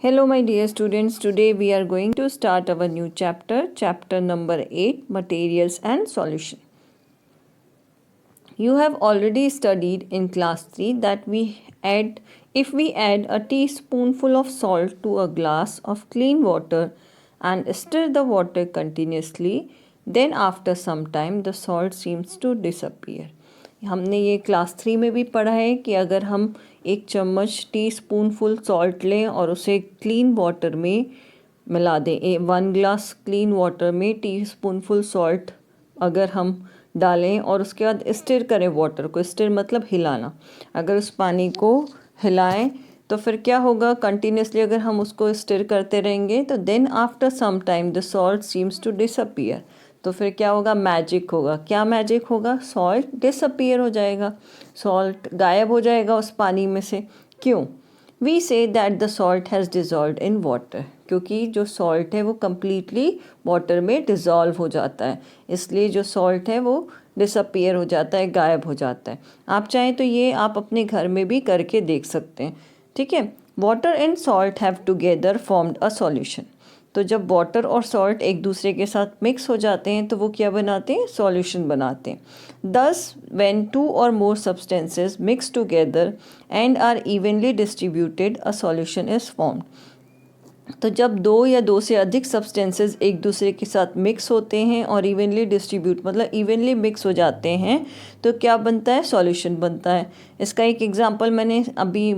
Hello my dear students, today we are going to start our new chapter number 8, Materials and Solution. You have already studied in class 3 that if we add a teaspoonful of salt to a glass of clean water and stir the water continuously, then after some time the salt seems to disappear. हमने ये class 3 में भी पढ़ा है कि अगर हम 1 चम्मच टीस्पूनफुल सॉल्ट लें और उसे क्लीन वाटर में मिला दें, 1 ग्लास क्लीन वाटर में टीस्पूनफुल सॉल्ट अगर हम डालें और उसके बाद स्टिर करें, वाटर को स्टिर मतलब हिलाना, अगर उस पानी को हिलाएं तो फिर क्या होगा, कंटिन्यूसली अगर हम उसको स्टिर करते रहेंगे तो then after some time the salt seems to disappear, तो फिर क्या होगा, मैजिक होगा। क्या मैजिक होगा, सॉल्ट डिसअपियर हो जाएगा, सॉल्ट गायब हो जाएगा उस पानी में से। क्यों? We see that the salt has dissolved in water, क्योंकि जो सॉल्ट है वो कम्प्लीटली वाटर में डिज़ोल्व हो जाता है, इसलिए जो सॉल्ट है वो डिसअपियर हो जाता है, गायब हो जाता है। आप चाहें तो ये आप अपने घर में भी करके देख सकते हैं, ठीक है। Water and salt have together formed a solution, तो जब वाटर और सॉल्ट एक दूसरे के साथ मिक्स हो जाते हैं तो वो क्या बनाते हैं, सॉल्यूशन बनाते हैं। दस व्हेन 2 और more substances mix together and are evenly distributed a solution is formed, तो जब 2 या 2 से अधिक सब्सटेंसेस एक दूसरे के साथ मिक्स होते हैं और इवनली डिस्ट्रीब्यूट मतलब इवनली मिक्स हो जाते हैं तो क्या बनता है, सॉल्यूशन बनता है। इसका एक एग्जांपल मैंने अभी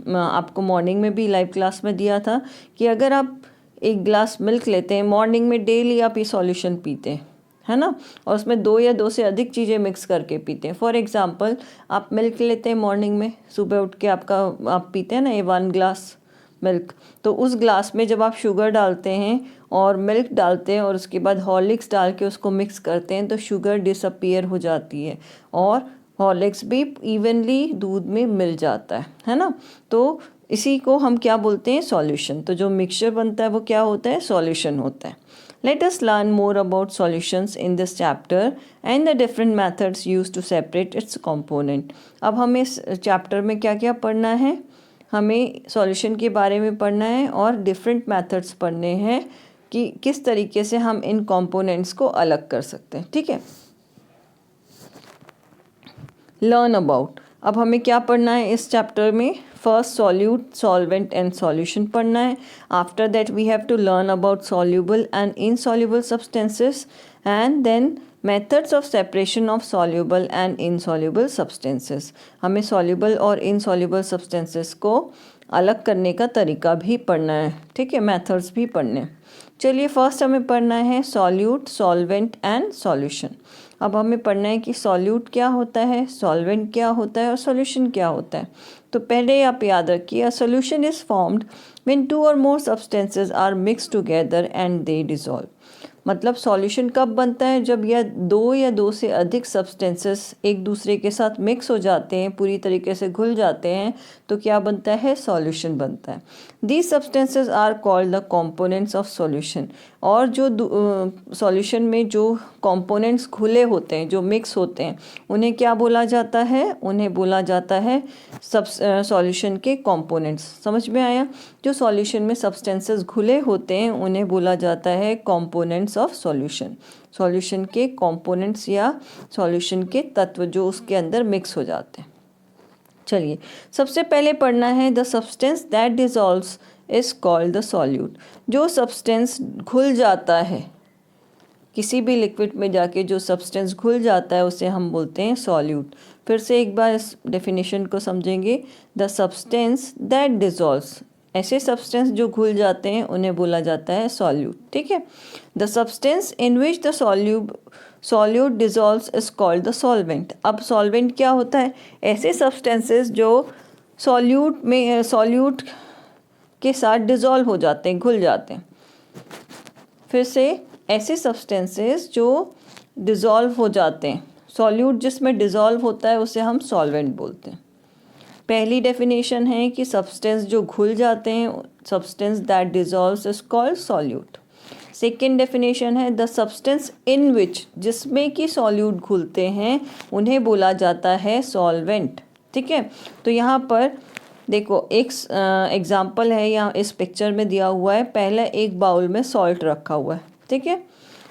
आपको मॉर्निंग में भी लाइव क्लास में दिया था कि अगर आप 1 ग्लास मिल्क लेते हैं मॉर्निंग में, डेली आप ये सॉल्यूशन पीते हैं, है ना, और उसमें 2 या 2 से अधिक चीज़ें मिक्स करके पीते हैं। फॉर एग्जांपल आप मिल्क लेते हैं मॉर्निंग में, सुबह उठ के आप पीते हैं ना ये 1 ग्लास मिल्क, तो उस ग्लास में जब आप शुगर डालते हैं और मिल्क डालते हैं और उसके बाद हॉर्लिक्स डाल के उसको मिक्स करते हैं तो शुगर डिसअपियर हो जाती है और हॉर्लिक्स भी इवनली दूध में मिल जाता है ना। तो इसी को हम क्या बोलते हैं, सॉल्यूशन। तो जो मिक्सचर बनता है वो क्या होता है, सॉल्यूशन होता है। Let us learn more about solutions in this chapter and the different methods used to separate its component. अब हमें इस चैप्टर में क्या क्या पढ़ना है, हमें सॉल्यूशन के बारे में पढ़ना है और डिफरेंट मेथड्स पढ़ने हैं कि किस तरीके से हम इन कंपोनेंट्स को अलग कर सकते हैं, ठीक है। लर्न अबाउट, अब हमें क्या पढ़ना है इस चैप्टर में, first solute, solvent and solution पढ़ना है। After that we have to learn about soluble and insoluble substances and then methods of separation of soluble and insoluble substances, हमें सॉल्यूबल और इनसॉल्यूबल सब्सटेंसेस को अलग करने का तरीका भी पढ़ना है, ठीक है, मेथड्स भी पढ़ने हैं। चलिए फर्स्ट हमें पढ़ना है सॉल्यूट, सॉल्वेंट एंड सॉल्यूशन। अब हमें पढ़ना है कि सॉल्यूट क्या होता है, सॉल्वेंट क्या होता है और सॉल्यूशन क्या होता है। तो पहले आप याद रखिए, a solution is formed when 2 और more substances are mixed together and they dissolve, मतलब सॉल्यूशन कब बनता है, जब यह 2 या 2 से अधिक सब्सटेंसेस एक दूसरे के साथ मिक्स हो जाते हैं, पूरी तरीके से घुल जाते हैं, तो क्या बनता है, सॉल्यूशन बनता है। These substances are called the components of solution, और जो सॉल्यूशन में जो कंपोनेंट्स घुले होते हैं, जो मिक्स होते हैं, उन्हें क्या बोला जाता है, उन्हें बोला जाता है सॉल्यूशन के कंपोनेंट्स। समझ में आया, जो सॉल्यूशन में सब्सटेंसेस घुले होते हैं उन्हें बोला जाता है कंपोनेंट्स ऑफ सॉल्यूशन, सॉल्यूशन के कंपोनेंट्स या सॉल्यूशन के तत्व जो उसके अंदर मिक्स हो जाते हैं। चलिए सबसे पहले पढ़ना है the substance that dissolves is called the solute, जो सब्सटेंस घुल जाता है, किसी भी लिक्विड में जाके जो सब्सटेंस घुल जाता है उसे हम बोलते हैं सॉल्यूट। फिर से एक बार इस डेफिनेशन को समझेंगे, द सब्सटेंस दैट डिसॉल्व्स, ऐसे सब्सटेंस जो घुल जाते हैं उन्हें बोला जाता है सॉल्यूट, ठीक है। The substance in which the solute dissolves is called the solvent. अब सॉल्वेंट क्या होता है, ऐसे सब्सटेंसेस जो सॉल्यूट के साथ डिसॉल्व हो जाते हैं, घुल जाते हैं। फिर से ऐसे सब्सटेंसेस जो डिसॉल्व हो जाते हैं, सॉल्यूट जिसमें डिसॉल्व होता है उसे हम सॉल्वेंट बोलते हैं। पहली डेफिनेशन है कि सब्सटेंस जो घुल जाते हैं, substance that dissolves is called solute. Second definition है द सब्सटेंस इन विच, जिसमें कि सॉल्यूट घुलते हैं उन्हें बोला जाता है सॉल्वेंट, ठीक है। तो यहाँ पर देखो एक एग्जाम्पल है यहाँ इस पिक्चर में दिया हुआ है। पहले एक बाउल में सॉल्ट रखा हुआ है, ठीक है।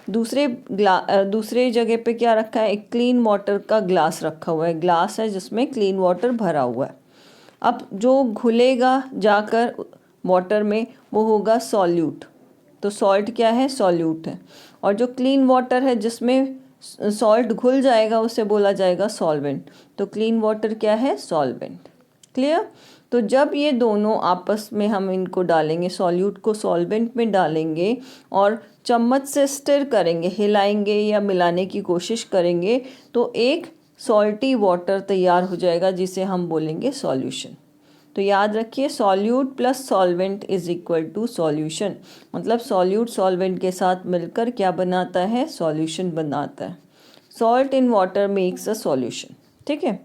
दूसरे जगह पे क्या रखा है, एक क्लीन वाटर का ग्लास रखा हुआ है। ग्लास है जिसमें क्लीन वाटर भरा हुआ है। अब जो घुलेगा जाकर वाटर में वो होगा सॉल्यूट। तो सॉल्ट क्या है, सॉल्यूट है। और जो क्लीन वाटर है जिसमें सॉल्ट घुल जाएगा उसे बोला जाएगा सॉल्वेंट। तो क्लीन वाटर क्या है, सॉल्वेंट। क्लियर। तो जब ये दोनों आपस में हम इनको डालेंगे, सॉल्यूट को सॉल्वेंट में डालेंगे और चम्मच से स्टिर करेंगे, हिलाएंगे या मिलाने की कोशिश करेंगे, तो एक सॉल्टी वाटर तैयार हो जाएगा जिसे हम बोलेंगे सॉल्यूशन। तो याद रखिए, solute plus solvent is equal to solution. मतलब सॉल्यूट सॉल्वेंट के साथ मिलकर क्या बनाता है, सॉल्यूशन बनाता है। Salt in water makes a solution, ठीक है।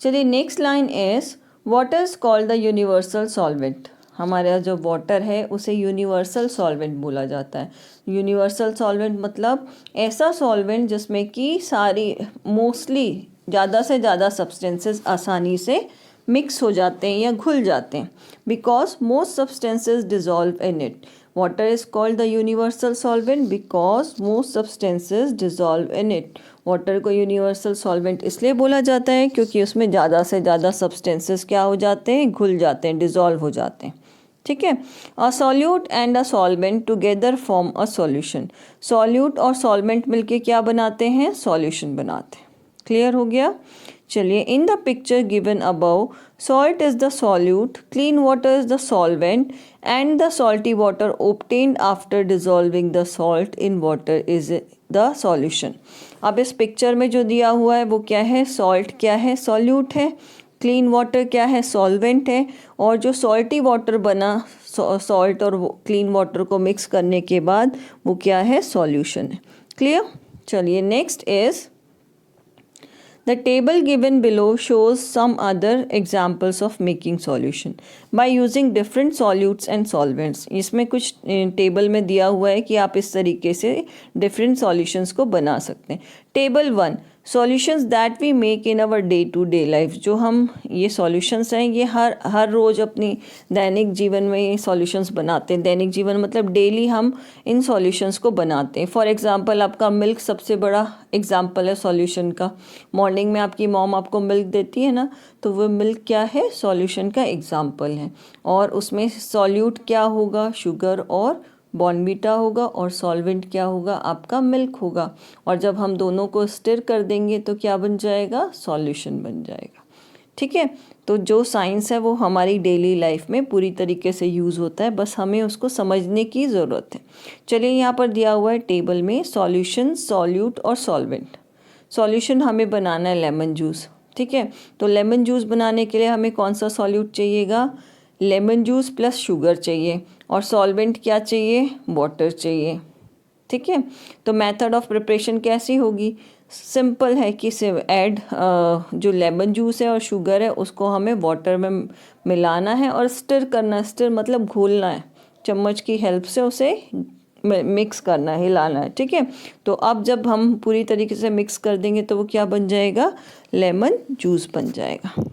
चलिए next line is water is called the universal solvent. हमारा जो वाटर है उसे यूनिवर्सल सॉल्वेंट बोला जाता है। यूनिवर्सल सॉल्वेंट मतलब ऐसा सॉल्वेंट जिसमें कि सारी मोस्टली ज़्यादा से ज़्यादा सब्सटेंसेस आसानी से मिक्स हो जाते हैं या घुल जाते हैं। Because most substances dissolve in it. Water is called the universal solvent because most substances dissolve in it. Water को यूनिवर्सल सॉल्वेंट इसलिए बोला जाता है क्योंकि उसमें ज़्यादा से ज़्यादा सब्सटेंसेस क्या हो जाते हैं, घुल जाते हैं, डिजॉल्व हो जाते हैं, ठीक है। अ solute and a solvent together form a solution. Solute और सॉल्वेंट मिलके क्या बनाते हैं, सॉल्यूशन बनाते हैं। क्लियर हो गया। चलिए, in the picture given above salt is the solute, clean water is the solvent and the salty water obtained after dissolving the salt in water is the solution. अब इस पिक्चर में जो दिया हुआ है वो क्या है, सॉल्ट क्या है, सॉल्यूट है। क्लीन वाटर क्या है, सॉल्वेंट है। और जो सॉल्टी वाटर बना, सॉल्ट और क्लीन वाटर को मिक्स करने के बाद वो क्या है, सॉल्यूशन है। क्लियर। चलिए next is the table given below shows some other examples of making solution by using different solutes and solvents। इसमें कुछ टेबल में दिया हुआ है कि आप इस तरीके से डिफरेंट सॉल्यूशंस को बना सकते हैं। Table 1, solutions that we make in our day to day life. जो हम ये सॉल्यूशंस हैं ये हर रोज़ अपनी दैनिक जीवन में ये सॉल्यूशंस बनाते हैं। दैनिक जीवन मतलब डेली हम इन सॉल्यूशंस को बनाते हैं। फॉर एग्जांपल आपका मिल्क सबसे बड़ा एग्जांपल है सॉल्यूशन का। मॉर्निंग में आपकी मॉम आपको मिल्क देती है ना, तो वो मिल्क क्या है, सॉल्यूशन का एग्जांपल है। और उसमें सॉल्यूट क्या होगा, शुगर और बॉर्नवीटा होगा, और सॉल्वेंट क्या होगा, आपका मिल्क होगा। और जब हम दोनों को स्टिर कर देंगे तो क्या बन जाएगा, सॉल्यूशन बन जाएगा, ठीक है। तो जो साइंस है वो हमारी डेली लाइफ में पूरी तरीके से यूज़ होता है, बस हमें उसको समझने की ज़रूरत है। चलिए यहाँ पर दिया हुआ है टेबल में सॉल्यूशन, सॉल्यूट और सॉल्वेंट। सॉल्यूशन हमें बनाना है लेमन जूस, ठीक है। तो लेमन जूस बनाने के लिए हमें कौन सा सॉल्यूट चाहिएगा, लेमन जूस प्लस शुगर चाहिए। और सॉल्वेंट क्या चाहिए, वाटर चाहिए, ठीक है। तो मेथड ऑफ प्रिपरेशन कैसी होगी, सिंपल है कि से ऐड जो लेमन जूस है और शुगर है उसको हमें वाटर में मिलाना है और स्टिर करना है। स्टिर मतलब घोलना है, चम्मच की हेल्प से उसे मिक्स करना है, हिलाना है, ठीक है। तो अब जब हम पूरी तरीके से मिक्स कर देंगे तो वो क्या बन जाएगा, लेमन जूस बन जाएगा।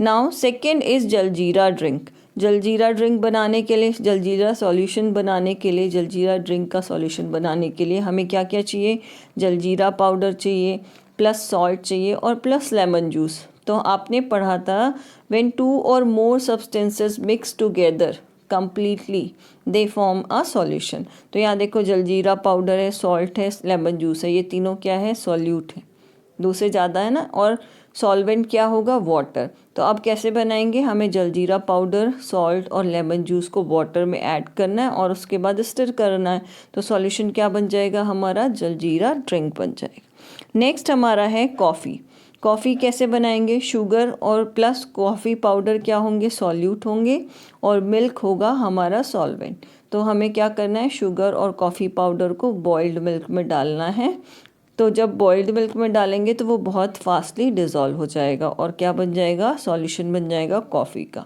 Now second is jaljeera drink. Jaljeera drink बनाने के लिए, जलजीरा सॉल्यूशन बनाने के लिए, जलजीरा ड्रिंक का सॉल्यूशन बनाने के लिए हमें क्या क्या चाहिए, जलजीरा पाउडर चाहिए, प्लस सॉल्ट चाहिए और प्लस लेमन जूस। तो आपने पढ़ा था व्हेन 2 और more substances mix together completely they form a solution. तो यहाँ देखो जलजीरा पाउडर है, सॉल्ट है, लेमन जूस है, ये तीनों क्या है, सॉल्यूट है। 2 से ज़्यादा है ना। और सॉल्वेंट क्या होगा, वाटर। तो अब कैसे बनाएंगे, हमें जलजीरा पाउडर, सॉल्ट और लेमन जूस को वाटर में ऐड करना है और उसके बाद स्टिर करना है। तो सॉल्यूशन क्या बन जाएगा हमारा, जलजीरा ड्रिंक बन जाएगा। नेक्स्ट हमारा है कॉफ़ी। कॉफ़ी कैसे बनाएंगे, शुगर और प्लस कॉफ़ी पाउडर क्या होंगे, सॉल्यूट होंगे, और मिल्क होगा हमारा सॉल्वेंट। तो हमें क्या करना है, शुगर और कॉफ़ी पाउडर को बॉइल्ड मिल्क में डालना है। तो जब बॉइल्ड मिल्क में डालेंगे तो वो बहुत फास्टली डिज़ोल्व हो जाएगा और क्या बन जाएगा, सॉल्यूशन बन जाएगा कॉफ़ी का,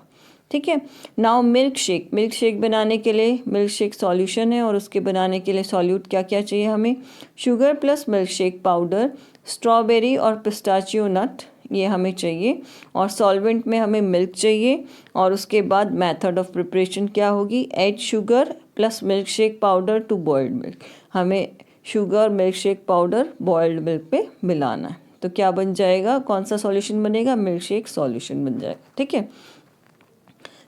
ठीक है। Now milk shake. Milk shake बनाने के लिए, मिल्क शेक सॉल्यूशन है और उसके बनाने के लिए सॉल्यूट क्या क्या चाहिए हमें, sugar plus milk shake powder, strawberry और पिस्ताचियो नट, ये हमें चाहिए, और सॉल्वेंट में हमें मिल्क चाहिए। और उसके बाद मेथड ऑफ प्रिपरेशन क्या होगी, add sugar plus milk shake powder to boiled milk. हमें sugar milk shake powder boiled milk पे मिलाना है। तो क्या बन जाएगा, कौन सा सॉल्यूशन बनेगा, मिल्क शेक सॉल्यूशन बन जाएगा। ठीक है,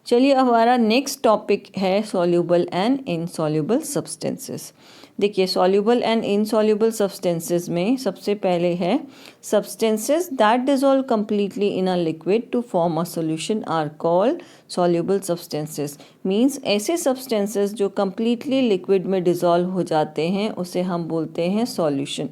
चलिए अब हमारा नेक्स्ट टॉपिक है सॉल्यूबल एंड इनसॉल्यूबल सब्सटेंसेस। देखिए सॉल्यूबल एंड इनसॉल्यूबल सब्सटेंसेस में सबसे पहले है substances that dissolve completely in a liquid to form a solution are called soluble substances. Means ऐसे सब्सटेंसेस जो कंप्लीटली लिक्विड में डिसॉल्व हो जाते हैं उसे हम बोलते हैं solution.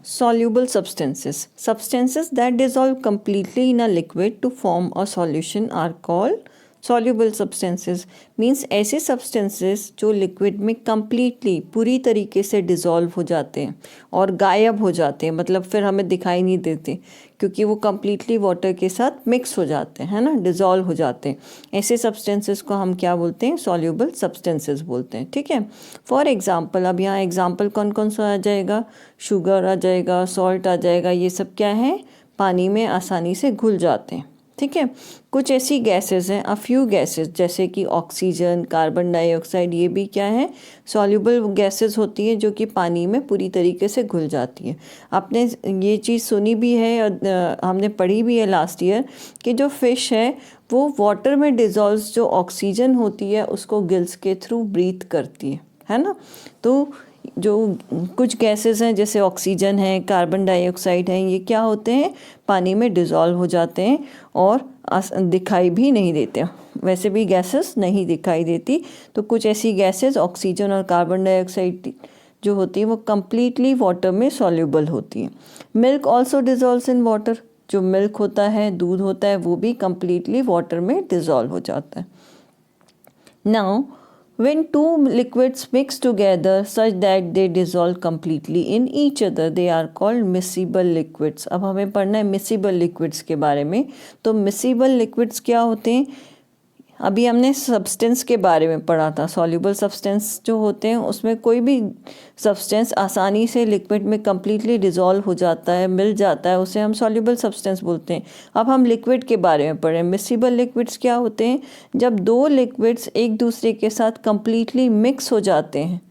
Soluble substances. Substances that dissolve completely in a liquid to form a solution are called soluble substances. Means ऐसे substances जो liquid में completely पूरी तरीके से dissolve हो जाते हैं और गायब हो जाते हैं, मतलब फिर हमें दिखाई नहीं देते क्योंकि वो completely water के साथ mix हो जाते हैं, है ना, dissolve हो जाते हैं। ऐसे substances को हम क्या बोलते हैं, soluble substances बोलते हैं। ठीक है, फॉर एग्जाम्पल अब यहाँ एग्जाम्पल कौन कौन सा आ जाएगा, शुगर आ जाएगा, सॉल्ट आ जाएगा, ये सब क्या है, पानी में आसानी से घुल जाते हैं। ठीक है, कुछ ऐसी गैसेस हैं, अ फ्यू गैसेस जैसे कि ऑक्सीजन, कार्बन डाइऑक्साइड, ये भी क्या है, सॉल्युबल गैसेस होती है जो कि पानी में पूरी तरीके से घुल जाती है। आपने ये चीज़ सुनी भी है और हमने पढ़ी भी है लास्ट ईयर कि जो फिश है वो वाटर में डिजॉल्व जो ऑक्सीजन होती है उसको गिल्स के थ्रू ब्रीथ करती है ना। तो जो कुछ गैसेस हैं जैसे ऑक्सीजन है, कार्बन डाइऑक्साइड है, ये क्या होते हैं, पानी में डिज़ोल्व हो जाते हैं और दिखाई भी नहीं देते। वैसे भी गैसेस नहीं दिखाई देती, तो कुछ ऐसी गैसेस ऑक्सीजन और कार्बन डाइऑक्साइड जो होती है वो कम्प्लीटली वाटर में सॉल्युबल होती हैं। Milk also dissolves in water. जो मिल्क होता है, दूध होता है, वो भी कम्प्लीटली वाटर में डिज़ोल्व हो जाता है। Now when two liquids mix together such that they dissolve completely in each other, they are called miscible liquids. अब हमें पढ़ना है miscible liquids के बारे में। तो miscible liquids क्या होते हैं, अभी हमने सब्सटेंस के बारे में पढ़ा था। सॉल्युबल सब्सटेंस जो होते हैं उसमें कोई भी सब्सटेंस आसानी से लिक्विड में कम्प्लीटली डिज़ोल्व हो जाता है, मिल जाता है, उसे हम सॉल्युबल सब्सटेंस बोलते हैं। अब हम लिक्विड के बारे में पढ़ें। मिक्सिबल लिक्विड्स क्या होते हैं, जब दो लिक्विड्स एक दूसरे के साथ कम्प्लीटली मिक्स हो जाते हैं।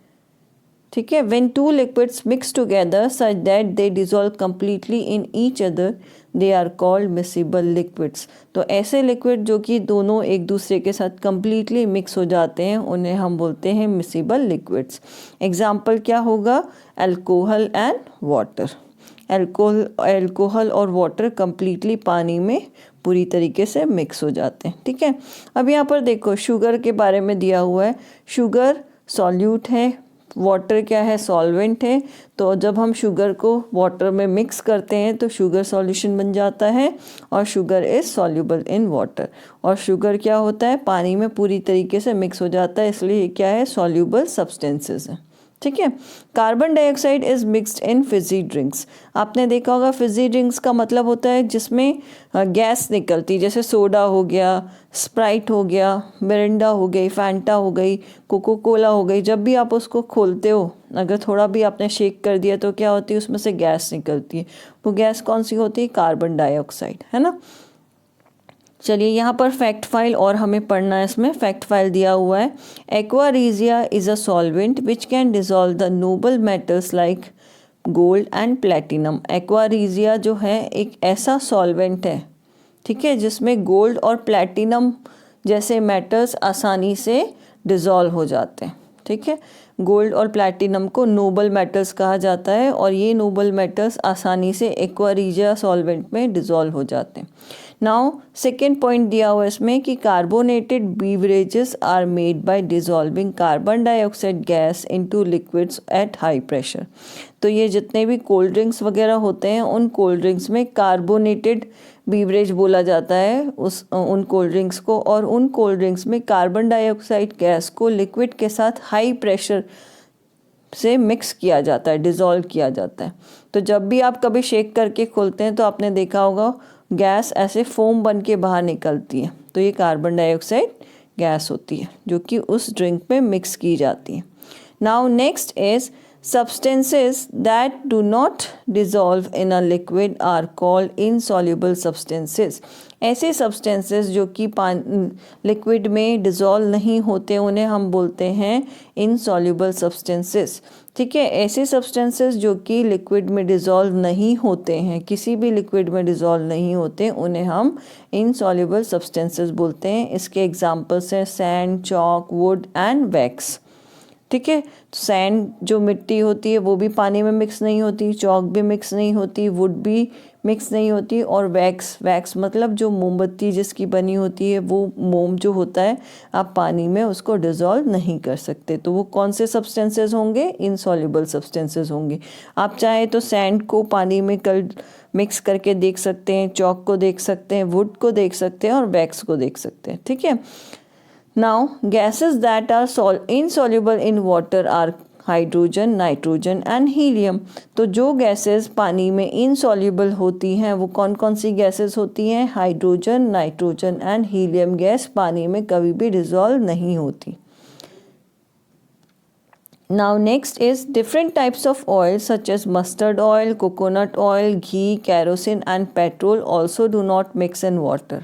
ठीक है, when two liquids mix together such that they dissolve completely in each other, they are called miscible liquids. तो ऐसे लिक्विड जो कि दोनों एक दूसरे के साथ completely मिक्स हो जाते हैं उन्हें हम बोलते हैं miscible liquids. एग्जाम्पल क्या होगा, अल्कोहल एंड वाटर। अल्कोहल और वाटर कम्प्लीटली पानी में पूरी तरीके से मिक्स हो जाते हैं। ठीक है, अब यहाँ पर देखो शुगर के बारे में दिया हुआ है। शुगर सॉल्यूट है, वाटर क्या है, सॉल्वेंट है। तो जब हम शुगर को वाटर में मिक्स करते हैं तो शुगर सॉल्यूशन बन जाता है और sugar is soluble in water. और शुगर क्या होता है, पानी में पूरी तरीके से मिक्स हो जाता है, इसलिए क्या है, सॉल्युबल सब्सटेंसेस है। ठीक है, carbon dioxide is mixed in Fiji drinks. आपने देखा होगा फिजी ड्रिंक्स का मतलब होता है जिसमें गैस निकलती, जैसे सोडा हो गया, स्प्राइट हो गया, मिरिंडा हो गई, फैंटा हो गई, कोको कोला हो गई। जब भी आप उसको खोलते हो, अगर थोड़ा भी आपने शेक कर दिया तो क्या होती है, उसमें से गैस निकलती है। वो गैस कौन सी होती है, कार्बन डाइऑक्साइड, है ना। चलिए यहाँ पर फैक्ट फाइल और हमें पढ़ना है। इसमें फैक्ट फाइल दिया हुआ है, aqua regia is a solvent which can dissolve the noble metals like gold and platinum. Aqua regia जो है एक ऐसा सॉल्वेंट है, ठीक है, जिसमें गोल्ड और प्लेटिनम जैसे मेटल्स आसानी से डिसॉल्व हो जाते हैं। ठीक है, गोल्ड और प्लैटिनम को नोबल मेटल्स कहा जाता है और ये नोबल मेटल्स आसानी से एक्वारेजिया सॉल्वेंट में डिसॉल्व हो जाते हैं। नाउ सेकेंड पॉइंट दिया हुआ है इसमें कि carbonated beverages are made by dissolving carbon dioxide gas into liquids at high pressure. तो ये जितने भी कोल्ड ड्रिंक्स वगैरह होते हैं उन कोल्ड ड्रिंक्स में कार्बोनेटेड बीवरेज बोला जाता है उन कोल्ड ड्रिंक्स को, और उन कोल्ड ड्रिंक्स में कार्बन डाइऑक्साइड गैस को लिक्विड के साथ हाई प्रेशर से मिक्स किया जाता है, डिसॉल्व किया जाता है। तो जब भी आप कभी शेक करके खोलते हैं तो आपने देखा होगा गैस ऐसे फोम बन के बाहर निकलती है, तो ये कार्बन डाइऑक्साइड गैस होती है जो कि उस ड्रिंक में मिक्स की जाती है। Now next is substances that do not dissolve in a liquid are called insoluble substances। ऐसे substances जो कि लिक्विड में डिज़ोल्व नहीं होते उन्हें हम बोलते हैं insoluble substances। ठीक है, ऐसे substances जो कि लिक्विड में डिज़ोल्व नहीं होते हैं, किसी भी लिक्विड में डिज़ोल्व नहीं होते, उन्हें हम insoluble substances बोलते हैं। इसके एग्जाम्पल्स हैं sand, chalk, would and wax. ठीक है, तो सैंड जो मिट्टी होती है वो भी पानी में मिक्स नहीं होती, चॉक भी मिक्स नहीं होती, वुड भी मिक्स नहीं होती, और वैक्स मतलब जो मोमबत्ती जिसकी बनी होती है, वो मोम जो होता है आप पानी में उसको डिज़ोल्व नहीं कर सकते। तो वो कौन से सब्सटेंसेस होंगे? इनसॉल्युबल सब्सटेंसेस होंगे। आप चाहे तो सैंड को पानी में मिक्स करके देख सकते हैं, चॉक को देख सकते हैं, वुड को देख सकते हैं और वैक्स को देख सकते हैं। ठीक है, Now, gases that are insoluble in water are hydrogen, nitrogen and helium. तो जो गैसेस पानी में इनसॉल्युबल होती हैं वो कौन कौन सी गैसेस होती हैं? Hydrogen, nitrogen and helium gas पानी में कभी भी डिसॉल्व नहीं होती। Now next is different types of oil such as mustard oil, coconut oil, ghee, kerosene and petrol also do not mix in water।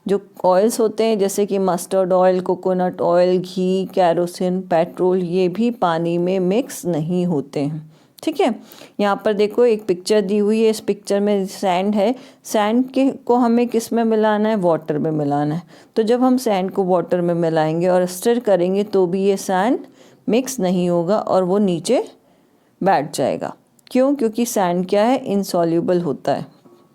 जो ऑयल्स होते हैं जैसे कि मस्टर्ड ऑयल, कोकोनट ऑयल, घी, कैरोसिन, पेट्रोल, ये भी पानी में मिक्स नहीं होते हैं। ठीक है, यहाँ पर देखो एक पिक्चर दी हुई है, इस पिक्चर में सैंड है। सैंड के को हमें किस में मिलाना है? वाटर में मिलाना है। तो जब हम सैंड को वाटर में मिलाएंगे और स्टर करेंगे तो भी ये सैंड मिक्स नहीं होगा और वो नीचे बैठ जाएगा। क्यों? क्योंकि सैंड क्या है? इनसॉल्युबल होता है।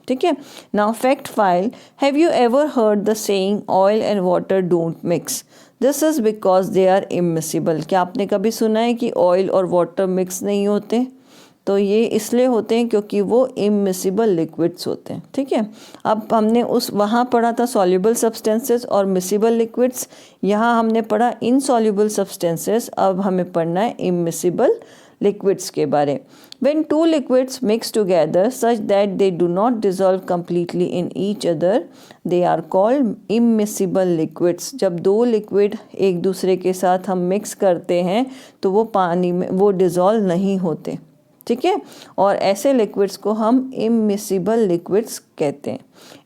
ठीक है, now fact file, have you ever heard the saying oil and water don't mix? This is because they are immiscible. क्या आपने कभी सुना है कि ऑयल और वाटर मिक्स नहीं होते? तो ये इसलिए होते हैं क्योंकि वो इमिसिबल लिक्विड्स होते हैं। ठीक है, अब हमने वहाँ पढ़ा था सॉल्युबल सब्सटेंसेस और मिसिबल लिक्विड्स, यहाँ हमने पढ़ा इनसॉल्युबल सब्सटेंसेस, अब हमें पढ़ना है इमिसिबल लिक्विड्स के बारे। When two liquids mix together such that they do not dissolve completely in each other, they are called immiscible liquids। जब दो लिक्विड एक दूसरे के साथ हम मिक्स करते हैं तो वो पानी में वो डिज़ोल्व नहीं होते। ठीक है, और ऐसे लिक्विड्स को हम इमिसिबल लिक्विड्स कहते हैं।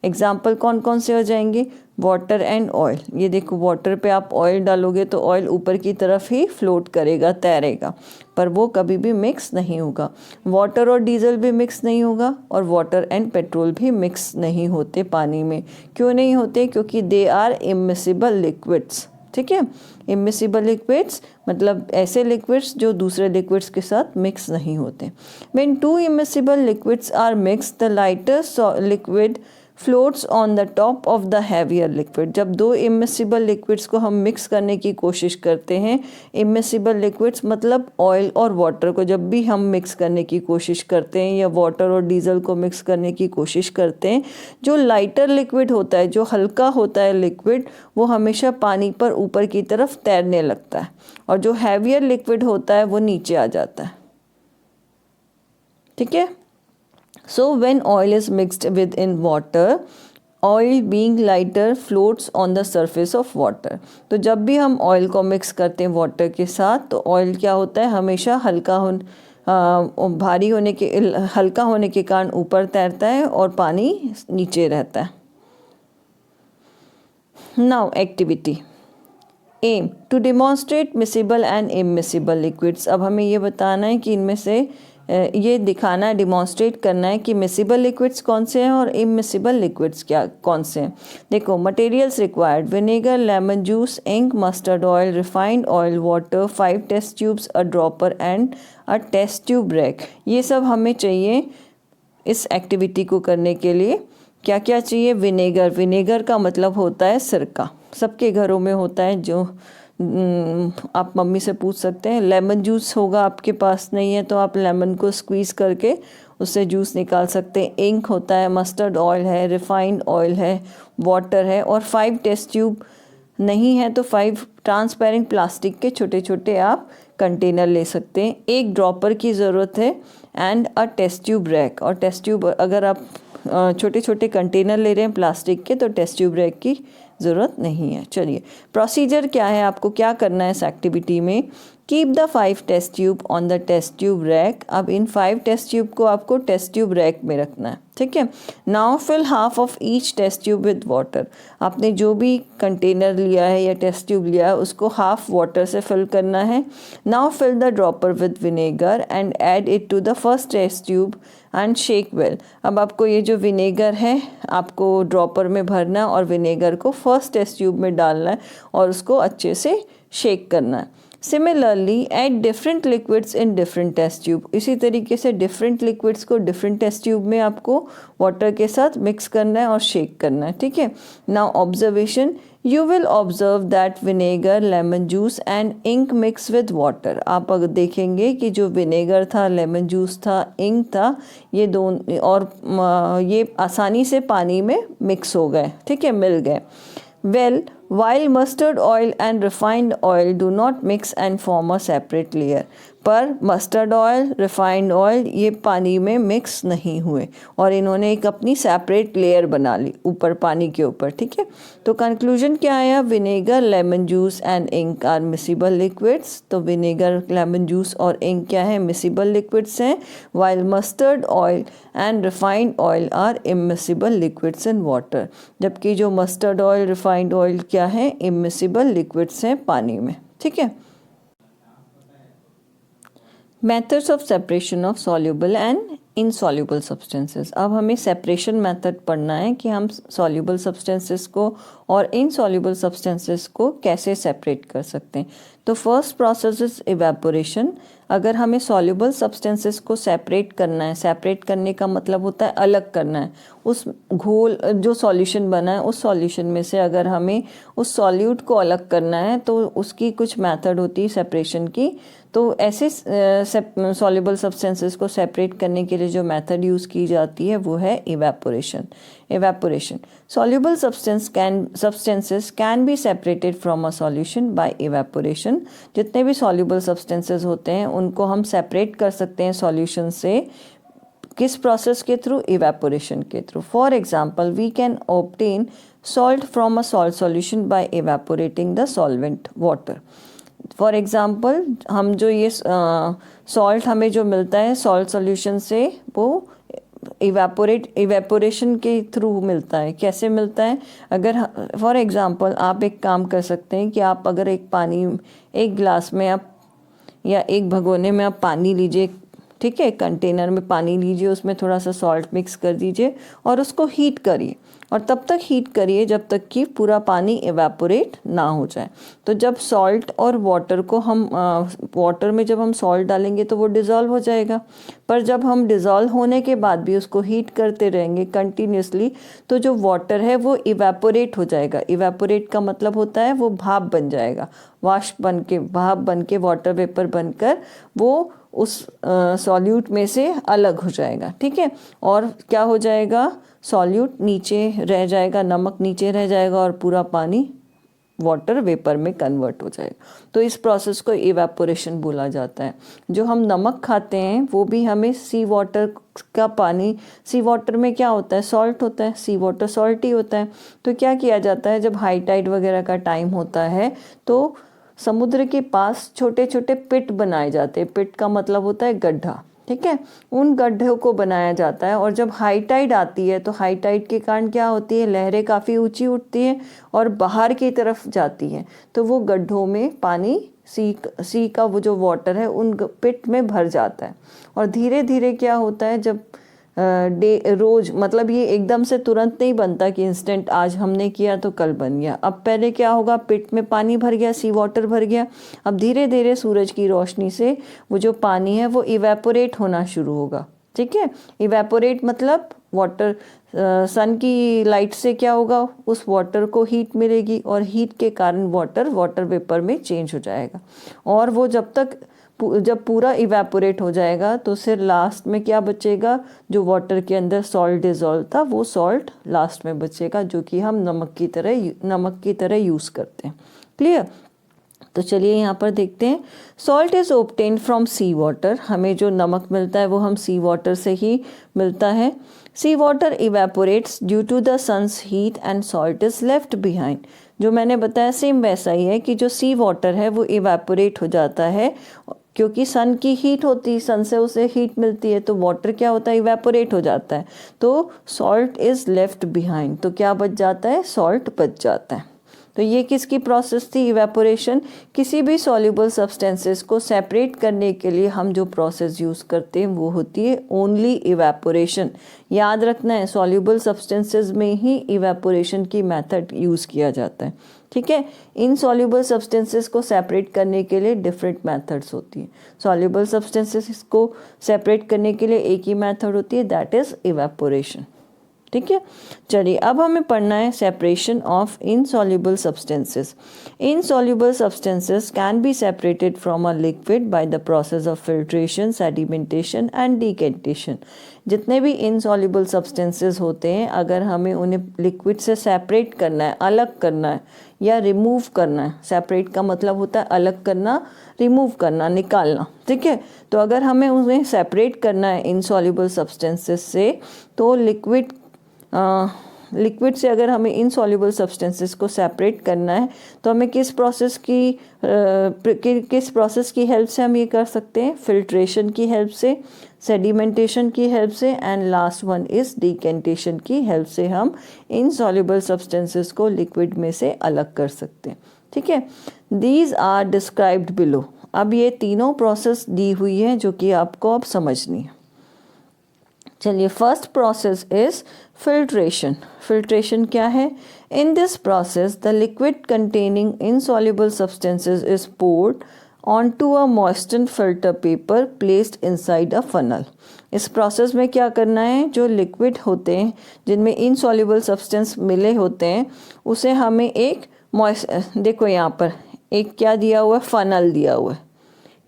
एग्जाम्पल कौन कौन से हो जाएंगे? Water and oil. ये देखो, वाटर पे आप ऑयल डालोगे तो ऑयल ऊपर की तरफ ही फ्लोट करेगा, तैरेगा, पर वो कभी भी मिक्स नहीं होगा। वाटर और डीजल भी मिक्स नहीं होगा और वाटर एंड पेट्रोल भी मिक्स नहीं होते पानी में। क्यों नहीं होते? क्योंकि दे आर इमिसिबल लिक्विड्स। ठीक है, इमिसिबल लिक्विड्स मतलब ऐसे लिक्विड्स जो दूसरे लिक्विड्स के साथ मिक्स नहीं होते। When two immiscible liquids are mix the lighter liquid floats on the top of the heavier liquid. जब दो इमिसिबल लिक्विड्स को हम मिक्स करने की कोशिश करते हैं, इमिसिबल लिक्विड्स मतलब ऑयल और वाटर को जब भी हम मिक्स करने की कोशिश करते हैं या वाटर और डीजल को मिक्स करने की कोशिश करते हैं, जो लाइटर लिक्विड होता है, जो हल्का होता है लिक्विड, वो हमेशा पानी पर ऊपर की तरफ तैरने लगता है और जो हैवियर लिक्विड होता है वो नीचे आ जाता है। ठीक है, so when oil is mixed with in water, oil being lighter floats on the surface of water। तो जब भी हम ऑयल को मिक्स करते हैं वाटर के साथ तो ऑयल क्या होता है? हमेशा भारी होने के हल्का होने के कारण ऊपर तैरता है और पानी नीचे रहता है। Now activity aim to demonstrate miscible and immiscible liquids. अब हमें ये बताना है कि इनमें से ये दिखाना है, डिमॉन्स्ट्रेट करना है कि मिसिबल लिक्विड्स कौन से हैं और इमिसिबल लिक्विड्स कौन से हैं। देखो, materials required: vinegar, lemon juice, ink, mustard oil, refined oil, water, 5 test tubes, a dropper and a test tube rack. ये सब हमें चाहिए इस एक्टिविटी को करने के लिए। क्या क्या चाहिए? विनेगर। विनेगर का मतलब होता है सिरका, सबके घरों में होता है, जो आप मम्मी से पूछ सकते हैं। लेमन जूस होगा, आपके पास नहीं है तो आप लेमन को स्क्वीज़ करके उससे जूस निकाल सकते हैं। इंक होता है, मस्टर्ड ऑयल है, रिफाइंड ऑयल है, वाटर है, और 5 टेस्ट ट्यूब नहीं है तो 5 ट्रांसपेरेंट प्लास्टिक के छोटे छोटे आप कंटेनर ले सकते हैं। एक ड्रॉपर की ज़रूरत है and a test tube rack. और टेस्ट ट्यूब, अगर आप छोटे छोटे कंटेनर ले रहे हैं प्लास्टिक के तो टेस्ट ट्यूब रैक की ज़रूरत नहीं है। चलिए प्रोसीजर क्या है, आपको क्या करना है इस एक्टिविटी में, keep the 5 test tube on the test tube rack. अब इन 5 टेस्ट ट्यूब को आपको टेस्ट ट्यूब रैक में रखना है, ठीक है। Now fill half of each test tube with water. आपने जो भी कंटेनर लिया है या टेस्ट ट्यूब लिया है उसको हाफ वाटर से फिल करना है। Now fill the dropper with vinegar and add it to the first test tube and shake well. अब आपको ये जो विनेगर है आपको ड्रॉपर में भरना है और विनेगर को फर्स्ट टेस्ट ट्यूब में डालना है और उसको अच्छे से शेक करना है। Similarly add different liquids in different test tube. इसी तरीके से डिफरेंट लिक्विड्स को डिफरेंट टेस्ट ट्यूब में आपको वाटर के साथ मिक्स करना है और शेक करना है, ठीक है। Now observation, you will observe that vinegar, lemon juice and ink mix with water. आप अगर देखेंगे कि जो विनेगर था, लेमन जूस था, इंक था, ये दोनों और ये आसानी से पानी में मिक्स हो गए, ठीक है, मिल गए। Well, while mustard oil and refined oil do not mix and form a separate layer, पर मस्टर्ड ऑयल, रिफाइंड ऑयल ये पानी में मिक्स नहीं हुए और इन्होंने एक अपनी सेपरेट लेयर बना ली ऊपर पानी के ऊपर, ठीक है। तो कंक्लूजन क्या आया, vinegar, lemon juice and ink are miscible liquids. तो विनेगर, लेमन जूस और इंक क्या है, मिसिबल लिक्विड्स हैं, while mustard oil and refined oil are immiscible liquids in water. जबकि जो मस्टर्ड ऑयल, रिफाइंड ऑयल क्या है, इमिसिबल लिक्विड्स हैं पानी में, ठीक है। Methods of separation of soluble and insoluble substances. अब हमें सेपरेशन मेथड पढ़ना है कि हम सॉल्युबल सब्सटेंसेस को और इनसॉल्युबल सब्सटेंसेस को कैसे सेपरेट कर सकते हैं। तो फर्स्ट प्रोसेस इज इवेपोरेशन। अगर हमें सॉल्युबल सब्सटेंसेस को सेपरेट करना है, सेपरेट करने का मतलब होता है अलग करना है, उस घोल जो सॉल्यूशन बना है उस सॉल्यूशन में से अगर हमें उस सॉल्यूट को अलग करना है तो उसकी कुछ मेथड होती है सेपरेशन की। तो ऐसे सॉल्युबल सब्सटेंसेस को सेपरेट करने के लिए जो मेथड यूज़ की जाती है वो है evaporation. Evaporation, soluble substances can be separated from a solution bye evaporation. जितने भी सॉल्युबल सब्सटेंसेस होते हैं उनको हम सेपरेट कर सकते हैं सॉल्यूशन से, किस प्रोसेस के थ्रू, इवेपोरेशन के थ्रू। For example, we can obtain salt from a salt solution by evaporating the solvent water. For example, हम जो ये सॉल्ट हमें जो मिलता है सॉल्ट सॉल्यूशन से वो इवेपोरेशन के थ्रू मिलता है। कैसे मिलता है, अगर फॉर एग्ज़ाम्पल आप एक काम कर सकते हैं कि आप अगर एक गिलास में आप या एक भगोने में आप पानी लीजिए, ठीक है, कंटेनर में पानी लीजिए, उसमें थोड़ा सा सॉल्ट मिक्स कर दीजिए और उसको हीट करिए और तब तक हीट करिए जब तक कि पूरा पानी इवेपोरेट ना हो जाए। तो जब सॉल्ट और वाटर को हम वाटर में जब हम सॉल्ट डालेंगे तो वो डिज़ोल्व हो जाएगा, पर जब हम डिज़ोल्व होने के बाद भी उसको हीट करते रहेंगे कंटिन्यूसली तो जो वाटर है वो इवेपोरेट हो जाएगा। इवेपोरेट का मतलब होता है वो भाप बन जाएगा, वाष्प बन के, भाप बन के, वाटर वेपर बनकर वो उस सॉल्यूट में से अलग हो जाएगा, ठीक है। और क्या हो जाएगा, सॉल्यूट नीचे रह जाएगा, नमक नीचे रह जाएगा और पूरा पानी वाटर वेपर में कन्वर्ट हो जाएगा। तो इस प्रोसेस को इवेपोरेशन बोला जाता है। जो हम नमक खाते हैं वो भी हमें सी वाटर का पानी, सी वाटर में क्या होता है, सॉल्ट होता है, सी वाटर सॉल्टी होता है। तो क्या किया जाता है, जब हाई टाइड वगैरह का टाइम होता है तो समुद्र के पास छोटे छोटे पिट बनाए जाते हैं। पिट का मतलब होता है गड्ढा, ठीक है। उन गड्ढों को बनाया जाता है और जब हाई टाइड आती है तो हाई टाइड के कारण क्या होती है, लहरें काफ़ी ऊंची उठती हैं और बाहर की तरफ जाती हैं। तो वो गड्ढों में पानी सी का वो जो वाटर है उन पिट में भर जाता है और धीरे धीरे क्या होता है, जब रोज, मतलब ये एकदम से तुरंत नहीं बनता कि इंस्टेंट आज हमने किया तो कल बन गया। अब पहले क्या होगा, पिट में पानी भर गया, सी वाटर भर गया। अब धीरे धीरे सूरज की रोशनी से वो जो पानी है वो इवेपोरेट होना शुरू होगा, ठीक है। इवेपोरेट मतलब वाटर, सन की लाइट से क्या होगा, उस वाटर को हीट मिलेगी और हीट के कारण वाटर वेपर में चेंज हो जाएगा। और वो जब पूरा इवेपोरेट हो जाएगा तो फिर लास्ट में क्या बचेगा, जो वाटर के अंदर सॉल्ट डिज़ोल्व था वो सॉल्ट लास्ट में बचेगा, जो कि हम नमक की तरह यूज़ करते हैं। क्लियर। तो चलिए यहाँ पर देखते हैं। Salt is obtained from sea water, हमें जो नमक मिलता है वो हम सी वाटर से ही मिलता है। Sea water evaporates due to the sun's heat and salt is left behind. जो मैंने बताया सेम वैसा ही है कि जो सी वाटर है वो इवेपोरेट हो जाता है क्योंकि सन की हीट होती है, सन से उसे हीट मिलती है, तो वाटर क्या होता है, इवेपोरेट हो जाता है, तो सॉल्ट इज़ लेफ्ट बिहाइंड। तो क्या बच जाता है, सॉल्ट बच जाता है। तो ये किसकी प्रोसेस थी, इवेपोरेशन। किसी भी सॉल्युबल सब्सटेंसेस को सेपरेट करने के लिए हम जो प्रोसेस यूज़ करते हैं वो होती है ओनली इवेपोरेशन। याद रखना है, सॉल्युबल सब्सटेंसेस में ही इवेपोरेशन की मेथड यूज़ किया जाता है, ठीक है। इनसॉल्युबल सब्सटेंसेस को सेपरेट करने के लिए डिफरेंट मेथड्स होती है। सॉल्युबल सब्सटेंसेस को सेपरेट करने के लिए एक ही मेथड होती है, दैट इज़ इवेपोरेशन, ठीक है। चलिए अब हमें पढ़ना है separation of insoluble substances. Insoluble substances can be separated from a liquid bye the process of filtration, sedimentation and decantation. जितने भी इनसॉल्युबल सब्सटेंसेस होते हैं, अगर हमें उन्हें लिक्विड से सेपरेट करना है, अलग करना है या रिमूव करना है, सेपरेट का मतलब होता है अलग करना, रिमूव करना, निकालना, ठीक है। तो अगर हमें उन्हें सेपरेट करना है इनसॉल्युबल सब्सटेंसेस से, तो लिक्विड से अगर हमें इनसॉल्युबल सब्सटेंसेस को सेपरेट करना है तो हमें किस प्रोसेस की हेल्प से हम ये कर सकते हैं, फिल्ट्रेशन की हेल्प से, सेडिमेंटेशन की हेल्प से, and last one is decantation की हेल्प से हम इनसॉल्युबल सब्सटेंसेस को लिक्विड में से अलग कर सकते हैं, ठीक है। These are described below. अब ये तीनों प्रोसेस दी हुई है जो कि आपको अब समझनी है। चलिए, first process is filtration. Filtration क्या है, in this process the liquid containing insoluble substances is poured onto a moistened filter paper placed inside a funnel। इस प्रोसेस में क्या करना है, जो लिक्विड होते हैं जिनमें इनसॉल्युबल सब्सटेंस मिले होते हैं उसे हमें एक देखो यहाँ पर एक क्या दिया हुआ है, फनल दिया हुआ है,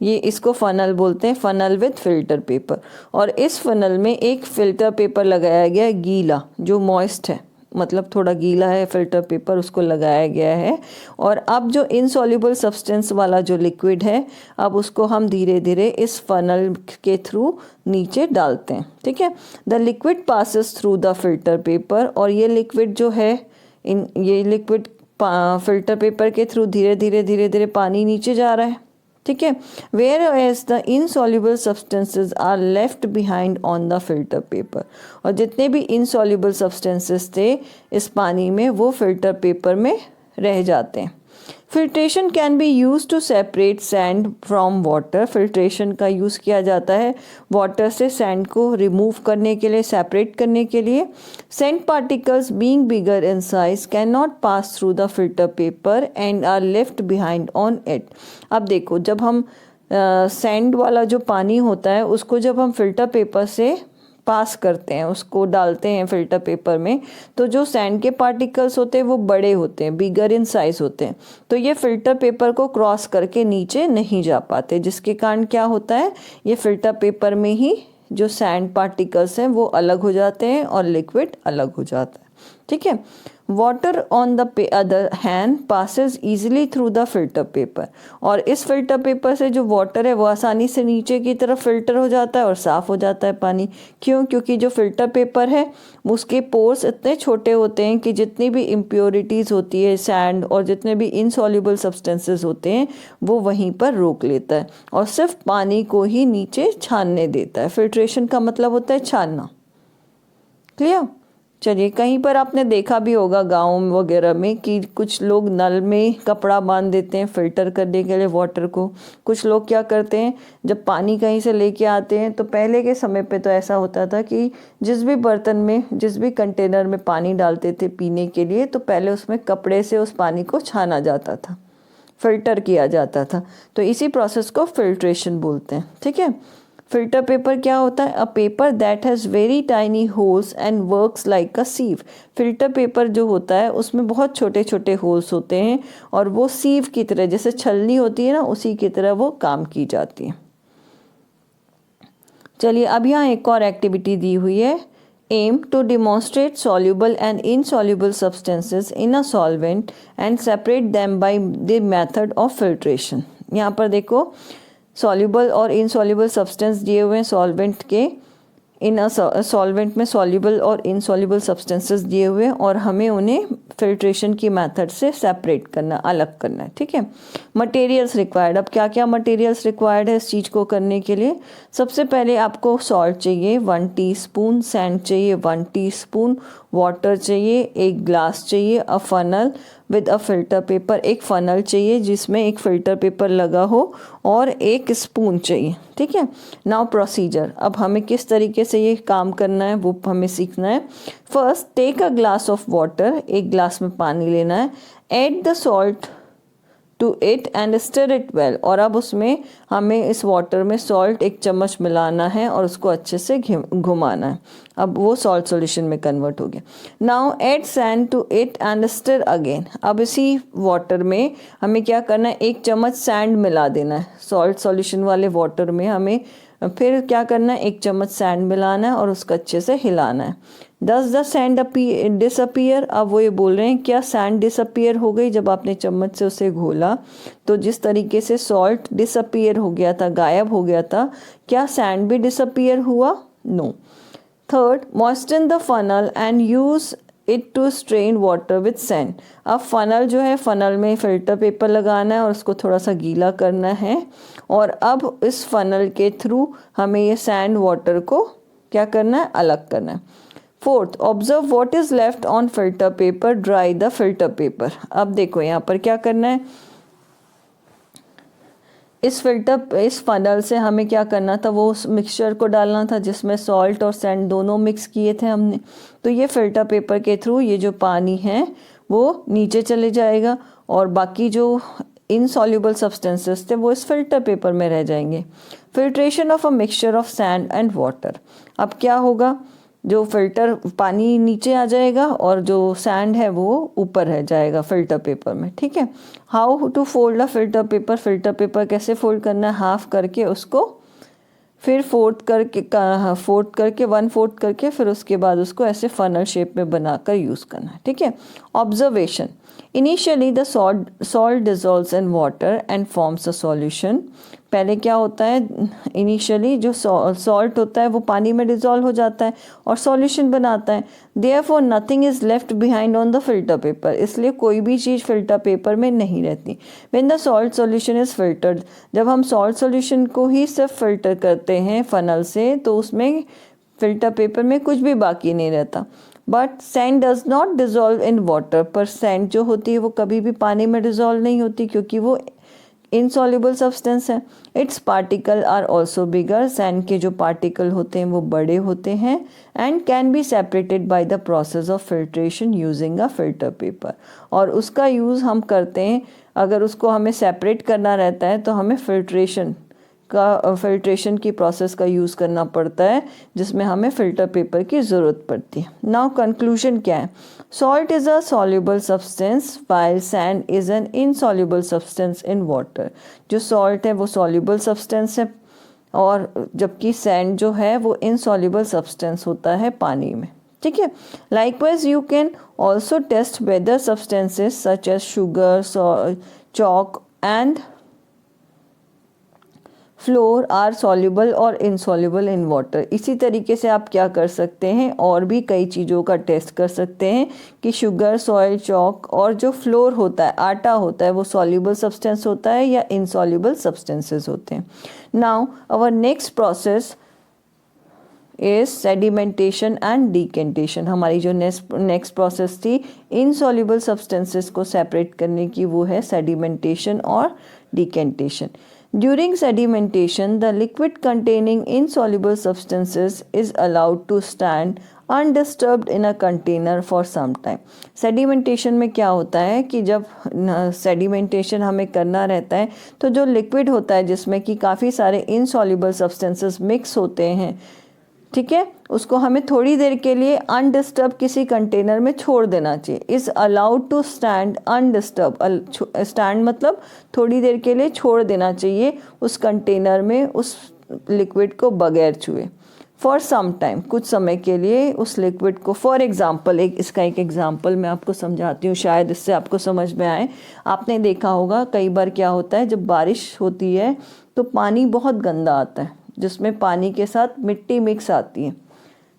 ये इसको फनल बोलते हैं, फनल विथ फिल्टर पेपर। और इस फनल में एक फिल्टर पेपर लगाया गया है गीला, जो मॉइस्ट है, मतलब थोड़ा गीला है फिल्टर पेपर, उसको लगाया गया है। और अब जो इनसॉल्युबल सब्सटेंस वाला जो लिक्विड है, अब उसको हम धीरे धीरे इस फनल के थ्रू नीचे डालते हैं, ठीक है। The liquid passes through the filter paper, और ये लिक्विड जो है, ये लिक्विड फिल्टर पेपर के थ्रू धीरे धीरे पानी नीचे जा रहा है, ठीक है। Whereas the insoluble substances are left behind on the filter paper, और जितने भी इनसॉल्युबल सब्सटेंसेस थे इस पानी में वो फिल्टर पेपर में रह जाते हैं। Filtration can be use to separate sand from water. Filtration का यूज़ किया जाता है वाटर से सैंड को रिमूव करने के लिए, सेपरेट करने के लिए। Sand particles being bigger in size can not pass through the filter paper and are left behind on it. अब देखो, जब हम सैंड वाला जो पानी होता है उसको जब हम फिल्टर पेपर से पास करते हैं, उसको डालते हैं फिल्टर पेपर में, तो जो सैंड के पार्टिकल्स होते हैं वो बड़े होते हैं, बिगर इन साइज होते हैं, तो ये फिल्टर पेपर को क्रॉस करके नीचे नहीं जा पाते, जिसके कारण क्या होता है, ये फिल्टर पेपर में ही जो सैंड पार्टिकल्स हैं वो अलग हो जाते हैं और लिक्विड अलग हो जाता है, ठीक है। Water on the other hand passes easily through the filter paper, और इस फिल्टर पेपर से जो वाटर है वो आसानी से नीचे की तरफ फिल्टर हो जाता है और साफ़ हो जाता है पानी। क्यों? क्योंकि जो फिल्टर पेपर है उसके पोर्स इतने छोटे होते हैं कि जितनी भी इम्प्योरिटीज़ होती है, सैंड और जितने भी इनसॉल्युबल सब्सटेंसेस होते हैं वो वहीं पर रोक लेता है और सिर्फ पानी को ही नीचे छानने देता है। फिल्ट्रेशन का मतलब होता है छानना। क्लियर? चलिए, कहीं पर आपने देखा भी होगा गाँव वगैरह में कि कुछ लोग नल में कपड़ा बांध देते हैं फिल्टर करने के लिए वाटर को। कुछ लोग क्या करते हैं, जब पानी कहीं से लेके आते हैं, तो पहले के समय पे तो ऐसा होता था कि जिस भी बर्तन में, जिस भी कंटेनर में पानी डालते थे पीने के लिए, तो पहले उसमें कपड़े से उस पानी को छाना जाता था, फिल्टर किया जाता था। तो इसी प्रोसेस को फिल्ट्रेशन बोलते हैं, ठीक है। फिल्टर पेपर क्या होता है? A paper that has very tiny holes and works like a sieve. Filter paper जो होता है उसमें बहुत छोटे छोटे होल्स होते हैं और वो सीव की तरह, जैसे छलनी होती है ना, उसी की तरह वो काम की जाती है। चलिए, अब यहाँ एक और एक्टिविटी दी हुई है, aim to demonstrate soluble and insoluble substances in a solvent and separate them by the method of filtration। यहाँ पर देखो soluble और insoluble substance दिए हुए हैं सॉल्वेंट के, इन सॉल्वेंट में सॉल्युबल और इनसॉल्युबल सब्सटेंसेस दिए हुए हैं और हमें उन्हें फिल्ट्रेशन की मेथड से सेपरेट करना, अलग करना है। ठीक है। मटेरियल्स रिक्वायर्ड, अब क्या क्या मटेरियल्स रिक्वायर्ड है इस चीज़ को करने के लिए। सबसे पहले आपको सॉल्ट चाहिए 1 टीस्पून, सैंड चाहिए 1 टीस्पून, वाटर चाहिए 1 ग्लास चाहिए, a funnel with a filter paper, एक फनल चाहिए जिसमें एक फिल्टर पेपर लगा हो, और 1 स्पून चाहिए। ठीक है। नाउ प्रोसीजर, अब हमें किस तरीके से ये काम करना है वो हमें सीखना है। First take a glass of water, एक ग्लास में पानी लेना है, add the salt to it and stir it well, और अब उसमें हमें इस वाटर में सॉल्ट 1 चम्मच मिलाना है और उसको अच्छे से घुमाना है। अब वो सॉल्ट सॉल्यूशन में कन्वर्ट हो गया। Now add sand to it and stir again, अब इसी वाटर में हमें क्या करना है, 1 चम्मच सैंड मिला देना है। सॉल्ट सॉल्यूशन वाले वाटर में हमें फिर क्या करना है, 1 चम्मच सैंड मिलाना है और उसको अच्छे से हिलाना है। Does the sand disappear, अब वो ये बोल रहे हैं क्या सैंड डिसअपियर हो गई जब आपने चम्मच से उसे घोला, तो जिस तरीके से सॉल्ट डिसअपियर हो गया था, गायब हो गया था, क्या सैंड भी डिसअपियर हुआ? No. Third, moisten the funnel and use it to strain water with sand, अब फनल जो है, फनल में फिल्टर पेपर लगाना है और उसको थोड़ा सा गीला करना है, और अब इस फनल के थ्रू हमें ये सैंड वाटर को क्या करना है, अलग करना है। Fourth, observe what is left on filter paper, dry the filter paper, अब देखो यहाँ पर क्या करना है, इस फनल से हमें क्या करना था, वो उस मिक्सचर को डालना था जिसमें सॉल्ट और सैंड दोनों मिक्स किए थे हमने। तो ये फिल्टर पेपर के थ्रू ये जो पानी है वो नीचे चले जाएगा और बाकी जो इनसॉल्युबल सब्सटेंसेस थे वो इस फिल्टर पेपर में रह जाएंगे। Filtration of a mixture of sand and water, अब क्या होगा, जो फिल्टर पानी नीचे आ जाएगा और जो सैंड है वो ऊपर रह जाएगा फिल्टर पेपर में। ठीक है। How to fold a filter paper, filter paper कैसे फोल्ड करना है, हाफ करके उसको फिर फोर्थ करके 1/4 करके फिर उसके बाद उसको ऐसे फनल शेप में बनाकर यूज़ करना है। ठीक है। Observation, initially the salt dissolves in water and forms a solution, पहले क्या होता है, इनिशियली जो सॉल्ट होता है वो पानी में डिजॉल्व हो जाता है और सॉल्यूशन बनाता है। Therefore nothing is left behind on the filter paper, इसलिए कोई भी चीज़ फिल्टर पेपर में नहीं रहती। When the salt solution is filtered, जब हम सॉल्ट सॉल्यूशन को ही सिर्फ फिल्टर करते हैं फनल से तो उसमें फिल्टर पेपर में कुछ भी बाकी नहीं रहता। But sand does not dissolve in water, पर सैंड जो होती है वो कभी भी पानी में डिजॉल्व नहीं होती क्योंकि वो इनसॉल्युबल सब्सटेंस है। Its particle are also bigger, sand के जो पार्टिकल होते हैं वो बड़े होते हैं, and can be separated by the process of filtration using a filter paper, और उसका यूज़ हम करते हैं, अगर उसको हमें सेपरेट करना रहता है तो हमें फिल्ट्रेशन की प्रोसेस का यूज़ करना पड़ता है जिसमें हमें फ़िल्टर पेपर की ज़रूरत पड़ती है। नाउ कंक्लूजन क्या है, salt is a soluble substance while sand is an insoluble substance in water, जो सॉल्ट है वो सॉल्युबल सब्सटेंस है और जबकि सैंड जो है वो इनसॉल्युबल सब्सटेंस होता है पानी में। ठीक है। Likewise you can also test whether substances such as sugar, chalk and flour are soluble और इनसॉल्युबल इन वाटर। इसी तरीके से आप क्या कर सकते हैं, और भी कई चीज़ों का टेस्ट कर सकते हैं कि शुगर, सॉइल, चॉक और जो फ्लोर होता है, आटा होता है, वो सॉल्युबल सब्सटेंस होता है या इनसॉल्युबल सब्सटेंसेस होते हैं। Now our next process is sedimentation and decantation. हमारी जो नेक्स्ट प्रोसेस थी इनसॉल्युबल सब्सटेंसेस को सेपरेट करने की, वो है सेडिमेंटेशन और decantation. During sedimentation, the liquid containing insoluble substances is allowed to stand undisturbed in a container for some time. Sedimentation में क्या होता है कि जब sedimentation हमें करना रहता है तो जो liquid होता है जिसमें कि काफ़ी सारे insoluble substances mix होते हैं, ठीक है, उसको हमें थोड़ी देर के लिए अनडिस्टर्ब किसी कंटेनर में छोड़ देना चाहिए। Is allowed to stand undisturb, stand मतलब थोड़ी देर के लिए छोड़ देना चाहिए उस कंटेनर में उस लिक्विड को बगैर छुए। फॉर सम टाइम, कुछ समय के लिए उस लिक्विड को, फॉर एग्जाम्पल इसका एक एग्जाम्पल मैं आपको समझाती हूँ, शायद इससे आपको समझ में आए। आपने देखा होगा कई बार क्या होता है, जब बारिश होती है तो पानी बहुत गंदा आता है, जिसमें पानी के साथ मिट्टी मिक्स आती है,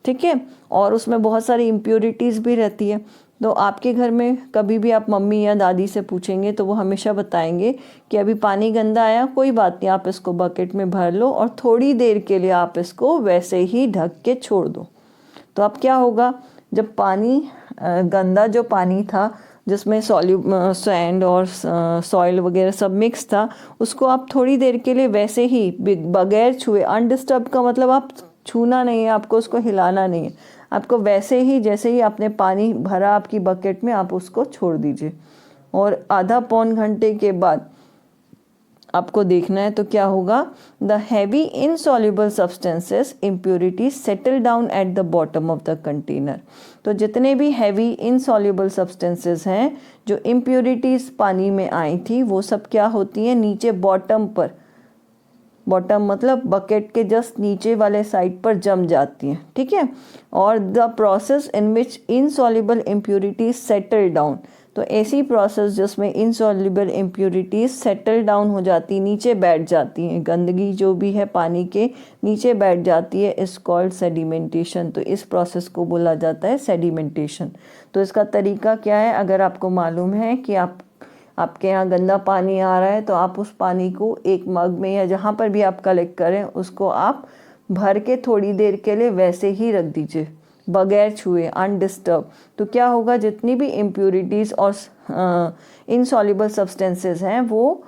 ठीक है, और उसमें बहुत सारी इम्प्योरिटीज़ भी रहती है। तो आपके घर में कभी भी आप मम्मी या दादी से पूछेंगे तो वो हमेशा बताएंगे कि अभी पानी गंदा आया, कोई बात नहीं, आप इसको बकेट में भर लो और थोड़ी देर के लिए आप इसको वैसे ही ढक के छोड़ दो। तो अब क्या होगा, जब पानी गंदा जो पानी था जिसमें सैंड और सॉइल वगैरह सब मिक्स था, उसको आप थोड़ी देर के लिए वैसे ही बगैर छुए, अनडिस्टर्ब का मतलब आप छूना नहीं है, आपको उसको हिलाना नहीं है, आपको वैसे ही जैसे ही आपने पानी भरा आपकी बकेट में, आप उसको छोड़ दीजिए। और आधा पौन घंटे के बाद आपको देखना है तो क्या होगा, the heavy insoluble substances impurities settle down at the bottom of the container. तो जितने भी हैवी इनसॉल्युबल सब्सटेंसेस हैं, जो इम्प्योरिटीज पानी में आई थी, वो सब क्या होती हैं, नीचे बॉटम पर, बॉटम मतलब बकेट के जस्ट नीचे वाले साइड पर जम जाती हैं, ठीक है। और the process in which insoluble impurities settle down, तो ऐसी प्रोसेस जिसमें इनसॉल्युबल इम्प्योरिटीज सेटल डाउन हो जाती, नीचे बैठ जाती हैं, गंदगी जो भी है पानी के नीचे बैठ जाती है, इज कॉल्ड सेडिमेंटेशन। तो इस प्रोसेस को बोला जाता है सेडिमेंटेशन। तो इसका तरीका क्या है, अगर आपको मालूम है कि आपके यहाँ गंदा पानी आ रहा है, तो आप उस पानी को एक मग में या जहाँ पर भी आप कलेक्ट करें, उसको आप भर के थोड़ी देर के लिए वैसे ही रख दीजिए, बगैर छुए, अनडिस्टर्ब। तो क्या होगा, जितनी भी इम्प्योरिटीज़ और इनसॉल्युबल सब्सटेंसेस हैं वो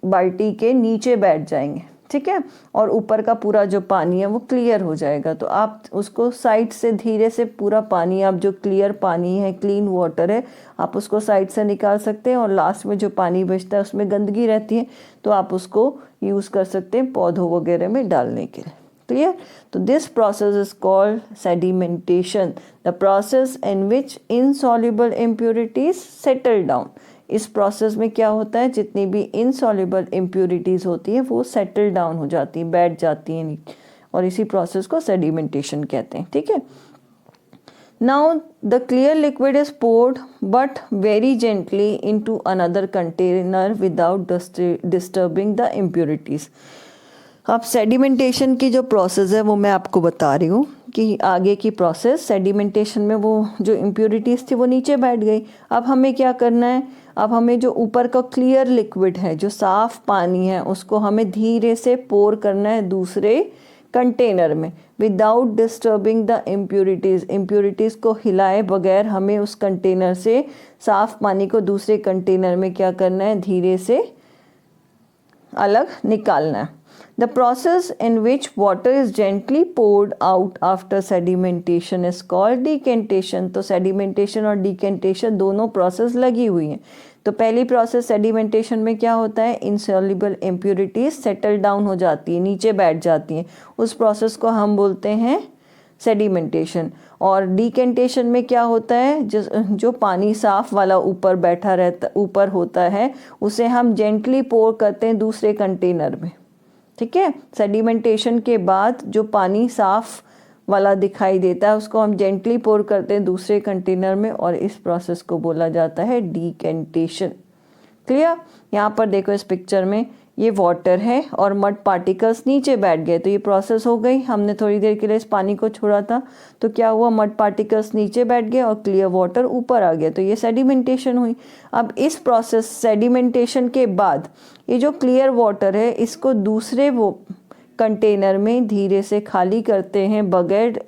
बाल्टी के नीचे बैठ जाएंगे, ठीक है, और ऊपर का पूरा जो पानी है वो क्लियर हो जाएगा। तो आप उसको साइड से धीरे से पूरा पानी, आप जो क्लियर पानी है, क्लीन वाटर है, आप उसको साइड से निकाल सकते हैं, और लास्ट में जो पानी बचता है उसमें गंदगी रहती है, तो आप उसको यूज़ कर सकते हैं पौधों वगैरह में डालने के लिए। क्लियर? तो this process is called sedimentation, the process in which insoluble impurities settle down. इस प्रोसेस में क्या होता है, जितनी भी इनसॉल्युबल इम्प्योरिटीज़ होती हैं वो सेटल डाउन हो जाती हैं, बैठ जाती हैं, और इसी प्रोसेस को सेडिमेंटेशन कहते हैं, ठीक है। Now the clear liquid is poured but very gently into another container without disturbing the impurities. अब सेडिमेंटेशन की जो प्रोसेस है वो मैं आपको बता रही हूँ कि आगे की प्रोसेस, सेडिमेंटेशन में वो जो इम्प्योरिटीज़ थी वो नीचे बैठ गई। अब हमें क्या करना है, अब हमें जो ऊपर का क्लियर लिक्विड है, जो साफ़ पानी है, उसको हमें धीरे से पोर करना है दूसरे कंटेनर में, without disturbing the impurities. Impurities को हिलाए बगैर हमें उस कंटेनर से साफ़ पानी को दूसरे कंटेनर में क्या करना है, धीरे से अलग निकालना है। The process in which water is gently poured out after sedimentation is called decantation। तो sedimentation और decantation दोनों प्रोसेस लगी हुई हैं। तो पहली प्रोसेस सेडिमेंटेशन में क्या होता है, इनसॉल्युबल इम्प्योरिटीज सेटल डाउन हो जाती है, नीचे बैठ जाती हैं, उस प्रोसेस को हम बोलते हैं सेडिमेंटेशन। और डिकेंटेशन में क्या होता है, जो पानी साफ वाला ऊपर बैठा रहता, ऊपर होता है, उसे हम जेंटली पोर करते हैं दूसरे कंटेनर में, ठीक है। सेडिमेंटेशन के बाद जो पानी साफ वाला दिखाई देता है उसको हम जेंटली पोर करते हैं दूसरे कंटेनर में, और इस प्रोसेस को बोला जाता है डिकेंटेशन। क्लियर? यहाँ पर देखो इस पिक्चर में ये वाटर है और मड पार्टिकल्स नीचे बैठ गए, तो ये प्रोसेस हो गई। हमने थोड़ी देर के लिए इस पानी को छोड़ा था, तो क्या हुआ, मड पार्टिकल्स नीचे बैठ गए और क्लियर वाटर ऊपर आ गया, तो ये सेडिमेंटेशन हुई। अब इस प्रोसेस सेडिमेंटेशन के बाद ये जो क्लियर वाटर है इसको दूसरे वो कंटेनर में धीरे से खाली करते हैं बगैर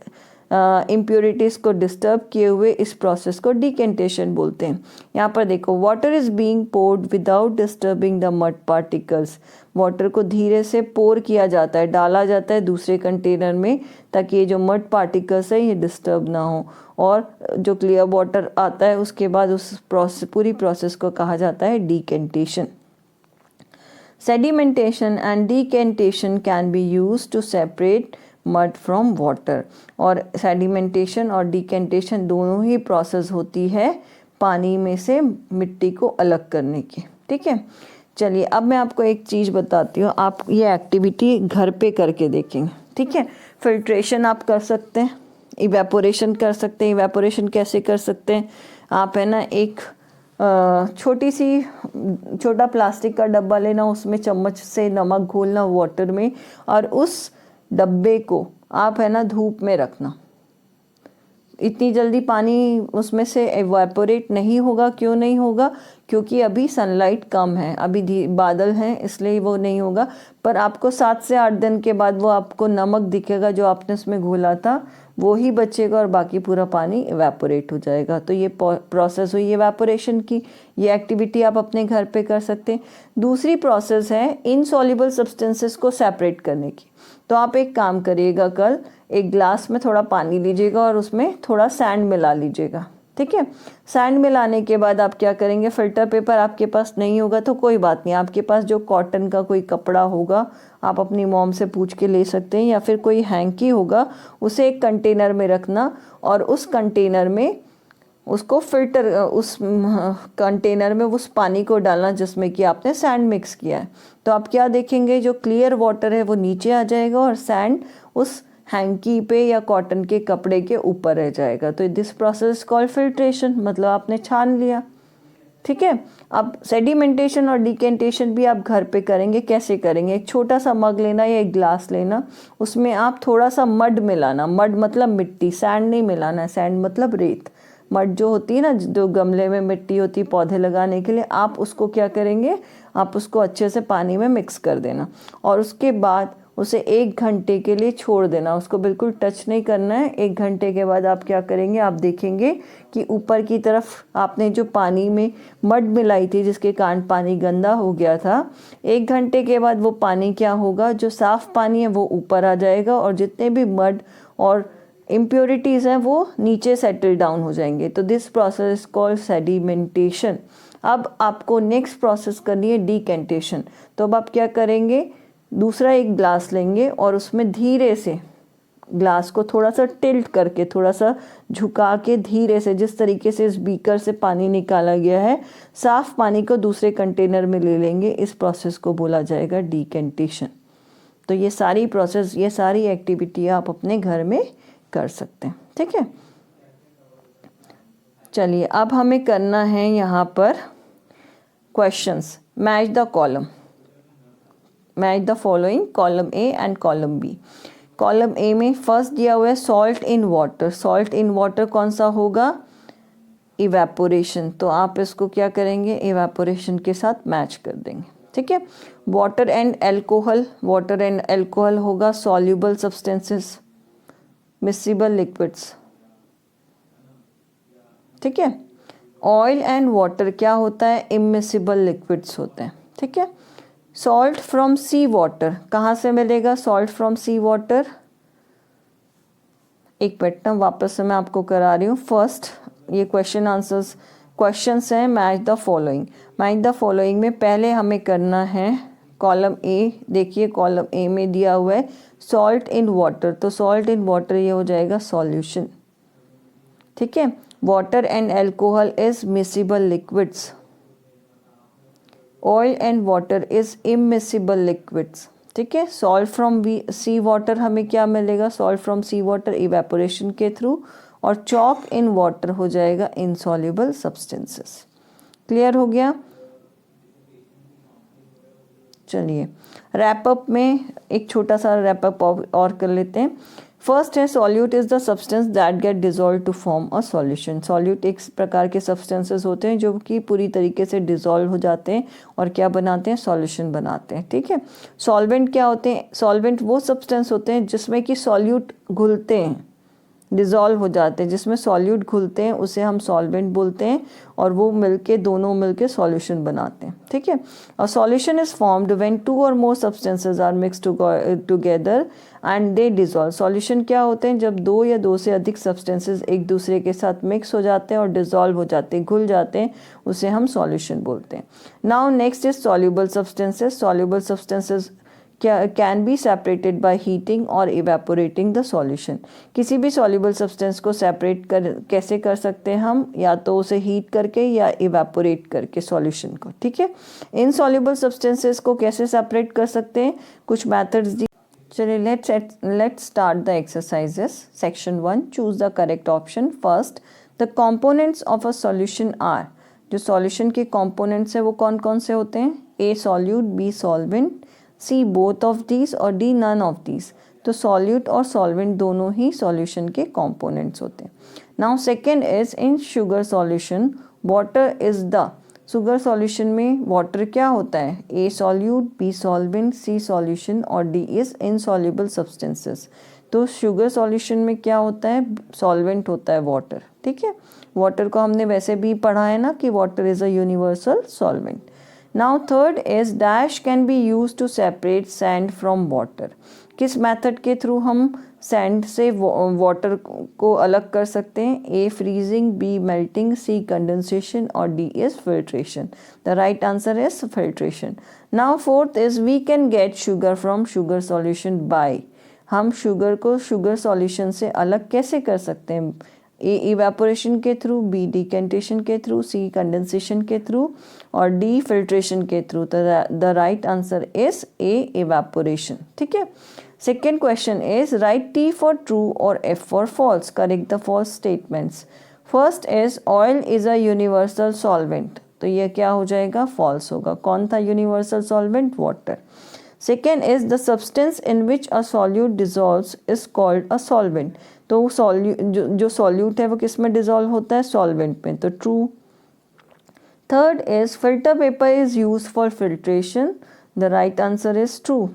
इम्प्योरिटीज़ को डिस्टर्ब किए हुए। इस प्रोसेस को डिकेंटेशन बोलते हैं। यहाँ पर देखो, water is being poured without disturbing the mud particles. Water को धीरे से पोर किया जाता है, डाला जाता है दूसरे कंटेनर में, ताकि ये जो मड पार्टिकल्स है ये डिस्टर्ब ना हो। और जो क्लियर वाटर आता है उसके बाद उस पूरी प्रोसेस को कहा जाता है decantation. Sedimentation and decantation can be used to separate mud from water। और sedimentation और decantation दोनों ही प्रोसेस होती है पानी में से मिट्टी को अलग करने की, ठीक है। चलिए अब मैं आपको एक चीज़ बताती हूँ, आप ये एक्टिविटी घर पे करके देखेंगे, ठीक है। फिल्ट्रेशन आप कर सकते हैं, इवेपोरेशन कर सकते हैं। इवेपोरेशन कैसे कर सकते हैं, आप है ना एक छोटा प्लास्टिक का डब्बा लेना, उसमें चम्मच से नमक घोलना वाटर में, और उस डब्बे को आप है ना धूप में रखना। इतनी जल्दी पानी उसमें से एवापोरेट नहीं होगा। क्यों नहीं होगा, क्योंकि अभी सनलाइट कम है, अभी बादल हैं, इसलिए वो नहीं होगा। पर आपको 7 से 8 दिन के बाद वो आपको नमक दिखेगा जो आपने उसमें घोला था, वो ही बचेगा और बाकी पूरा पानी एवापोरेट हो जाएगा। तो ये प्रोसेस हुई एवापोरेशन की। ये एक्टिविटी आप अपने घर पे कर सकते हैं। दूसरी प्रोसेस है इनसॉल्युबल सब्सटेंसेस को सेपरेट करने की। तो आप एक काम करिएगा, कल एक ग्लास में थोड़ा पानी लीजिएगा और उसमें थोड़ा सैंड मिला लीजिएगा। ठीक है। सैंड मिलाने के बाद आप क्या करेंगे, फिल्टर पेपर आपके पास नहीं होगा तो कोई बात नहीं, आपके पास जो कॉटन का कोई कपड़ा होगा आप अपनी मॉम से पूछ के ले सकते हैं, या फिर कोई हैंकी होगा, उसे एक कंटेनर में रखना और उस कंटेनर में उसको फिल्टर, उस कंटेनर में उस पानी को डालना जिसमें कि आपने सैंड मिक्स किया है। तो आप क्या देखेंगे, जो क्लियर वाटर है वो नीचे आ जाएगा और सैंड उस हैंकी पे या कॉटन के कपड़े के ऊपर रह जाएगा। तो दिस प्रोसेस कॉल्ड फिल्ट्रेशन, मतलब आपने छान लिया। ठीक है। अब सेडिमेंटेशन और डिकेंटेशन भी आप घर पे करेंगे। कैसे करेंगे, एक छोटा सा मग लेना या एक ग्लास लेना, उसमें आप थोड़ा सा मड मिलाना। मड मतलब मिट्टी, सैंड नहीं मिलाना है, सैंड मतलब रेत। मड जो होती है ना, जो गमले में मिट्टी होती है पौधे लगाने के लिए, आप उसको क्या करेंगे, आप उसको अच्छे से पानी में मिक्स कर देना और उसके बाद उसे 1 घंटे के लिए छोड़ देना। उसको बिल्कुल टच नहीं करना है। 1 घंटे के बाद आप क्या करेंगे, आप देखेंगे कि ऊपर की तरफ आपने जो पानी में मड मिलाई थी जिसके कारण पानी गंदा हो गया था, 1 घंटे के बाद वो पानी क्या होगा, जो साफ़ पानी है वो ऊपर आ जाएगा और जितने भी मड और इम्प्योरिटीज़ हैं वो नीचे सेटल डाउन हो जाएंगे। तो दिस प्रोसेस कॉल्ड सेडिमेंटेशन। अब आपको नेक्स्ट प्रोसेस करनी है डिकेंटेशन। तो अब आप क्या करेंगे, दूसरा एक ग्लास लेंगे और उसमें धीरे से ग्लास को थोड़ा सा टिल्ट करके, थोड़ा सा झुका के धीरे से, जिस तरीके से इस बीकर से पानी निकाला गया है, साफ पानी को दूसरे कंटेनर में ले लेंगे। इस प्रोसेस को बोला जाएगा डिकेंटेशन। तो ये सारी प्रोसेस, ये सारी एक्टिविटी आप अपने घर में कर सकते हैं। ठीक है। चलिए अब हमें करना है यहाँ पर questions. Match the column, match the following, column A and column B. Column A में फर्स्ट दिया हुआ है salt in water. Salt in water कौन सा होगा, इवेपोरेशन। तो आप इसको क्या करेंगे, इवेपोरेशन के साथ मैच कर देंगे। ठीक है। Water and alcohol, water and alcohol होगा सॉल्युबल सब्सटेंसेस, मिसिबल लिक्विड्स। ठीक है। ऑयल एंड वाटर क्या होता है, इमिसिबल लिक्विड्स होते हैं। ठीक है। सॉल्ट फ्रॉम सी वाटर कहाँ से मिलेगा, सॉल्ट फ्रॉम सी वाटर, एक मिनट ना वापस से मैं आपको करा रही हूँ। फर्स्ट ये क्वेश्चन आंसर्स, क्वेश्चंस हैं match the following. Match the following में पहले हमें करना है कॉलम ए। देखिए कॉलम ए में दिया हुआ है सॉल्ट इन वाटर, तो सॉल्ट इन वाटर ये हो जाएगा सॉल्यूशन। ठीक है। Water and alcohol is miscible liquids, oil and water is immiscible liquids. ठीक है। सॉल्ट फ्रॉम सी वाटर हमें क्या मिलेगा, salt from sea water evaporation के थ्रू, और चॉक इन वाटर हो जाएगा इनसॉल्युबल सब्सटेंसेस। क्लियर हो गया। चलिए रैपअप में एक छोटा सा रैपअप और कर लेते हैं। फर्स्ट है solute is the substance that get dissolve to form a solution. Solute एक प्रकार के सब्सटेंसेस होते हैं जो कि पूरी तरीके से डिजोल्व हो जाते हैं और क्या बनाते हैं, सॉल्यूशन बनाते हैं। ठीक है। सॉल्वेंट क्या होते हैं, सॉल्वेंट वो सब्सटेंस होते हैं जिसमें कि सॉल्यूट घुलते हैं, डिज़ोल्व हो जाते हैं, जिसमें सॉल्यूट घुलते हैं उसे हम सॉल्वेंट बोलते हैं, और वो मिलके दोनों मिलके सॉल्यूशन बनाते हैं। ठीक है। A solution is formed when 2 और more substances are mixed together and they dissolve. Solution क्या होते हैं, जब 2 या 2 से अधिक सब्सटेंसेस एक दूसरे के साथ मिक्स हो जाते हैं और डिज़ोल्व हो जाते हैं, घुल जाते हैं, उसे हम सॉल्यूशन बोलते हैं। Now next is soluble substances. Soluble substances can be separated by heating और इवेपोरेटिंग द सॉल्यूशन। किसी भी सॉल्युबल सब्सटेंस को सेपरेट कैसे कर सकते हैं हम, या तो उसे हीट करके या इवेपोरेट करके सॉल्यूशन को। ठीक है। इनसॉल्युबल सब्सटेंसेस को कैसे सेपरेट कर सकते हैं, कुछ मेथड्स चलिए let's start the exercises. Section 1, choose the correct option. First, the components of a solution are, जो solution के components है वो कौन कौन से होते हैं? A solute, B solvent, C both of these और D none of these. तो solute और solvent दोनों ही solution के components होते हैं. Now second is in sugar solution, water is the, sugar solution में वाटर क्या होता है? A solute, B solvent, C solution और डी इज इनसॉल्युबल सब्सटेंसेस. तो शुगर सॉल्यूशन में क्या होता है? सॉल्वेंट होता है वाटर. ठीक है, वाटर को हमने वैसे भी पढ़ा है ना कि water is a universal solvent. Now third is dash can be use to separate sand from water. किस मेथड के थ्रू हम सैंड से वाटर को अलग कर सकते हैं? A freezing, B melting, C condensation और D is filtration. The right answer is filtration. Now fourth is we can get sugar from sugar solution by. हम शुगर को शुगर सॉल्यूशन से अलग कैसे कर सकते हैं? ए इवेपोरेशन के थ्रू, बी डिकेंटेशन के थ्रू, सी कंडेंसेशन के थ्रू और डी फिल्ट्रेशन के through. The right answer is a evaporation. ठीक है. Second question is write T for true or F for false. Correct the false statements. First is oil is a universal solvent. तो ये क्या हो जाएगा? False होगा. कौन था universal solvent? Water. Second is the substance in which a solute dissolves is called a solvent. तो जो solute है वो किस में dissolve होता है? Solvent में. तो true. Third is filter paper is used for filtration. The right answer is true.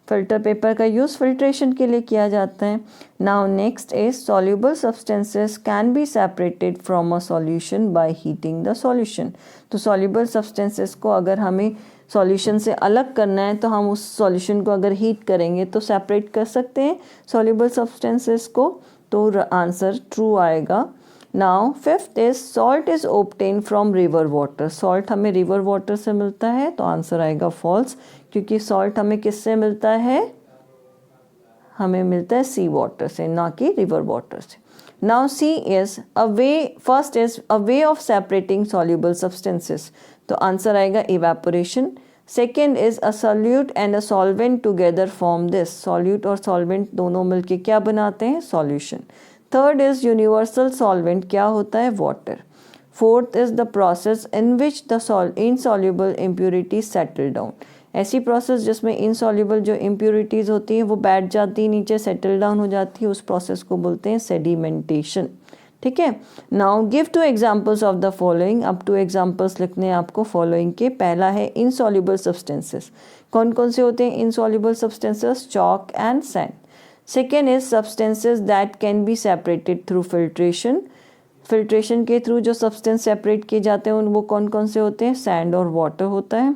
Filter paper का यूज़ फिल्ट्रेशन के लिए किया जाता है. Now next is soluble substances can be separated from a solution by heating the solution. तो soluble substances को अगर हमें सॉल्यूशन से अलग करना है तो हम उस सॉल्यूशन को अगर हीट करेंगे तो सेपरेट कर सकते हैं सॉल्यूबल सब्सटेंसेस को. तो आंसर ट्रू आएगा. Now fifth is salt is obtain from river water. Salt हमें रिवर वाटर से मिलता है तो आंसर आएगा फॉल्स, क्योंकि सॉल्ट हमें किससे मिलता है? हमें मिलता है सी वाटर से, ना कि रिवर वाटर से. Now see is a way, first is a way of separating soluble substances. तो आंसर आएगा evaporation. Second is a solute and a solvent together form this. Solute और सॉल्वेंट दोनों मिलके क्या बनाते हैं? Solution. Third is universal solvent क्या होता है? Water. Fourth is the process in which the insoluble impurities settle down. ऐसी प्रोसेस जिसमें इनसॉल्युबल जो इम्प्यूरिटीज़ होती हैं वो बैठ जाती, नीचे सेटल डाउन हो जाती है, उस प्रोसेस को बोलते हैं सेडिमेंटेशन. ठीक है. Now give 2 examples of the following. अब 2 एग्जांपल्स लिखने हैं आपको फॉलोइंग के. पहला है इनसॉल्युबल सब्सटेंसेस. कौन कौन से होते हैं insoluble substances? Chalk and sand. Second is substances that can be separated through filtration. Filtration के थ्रू जो सब्सटेंस सेपरेट किए जाते हैं वो कौन कौन से होते हैं? सैंड और वाटर होता है,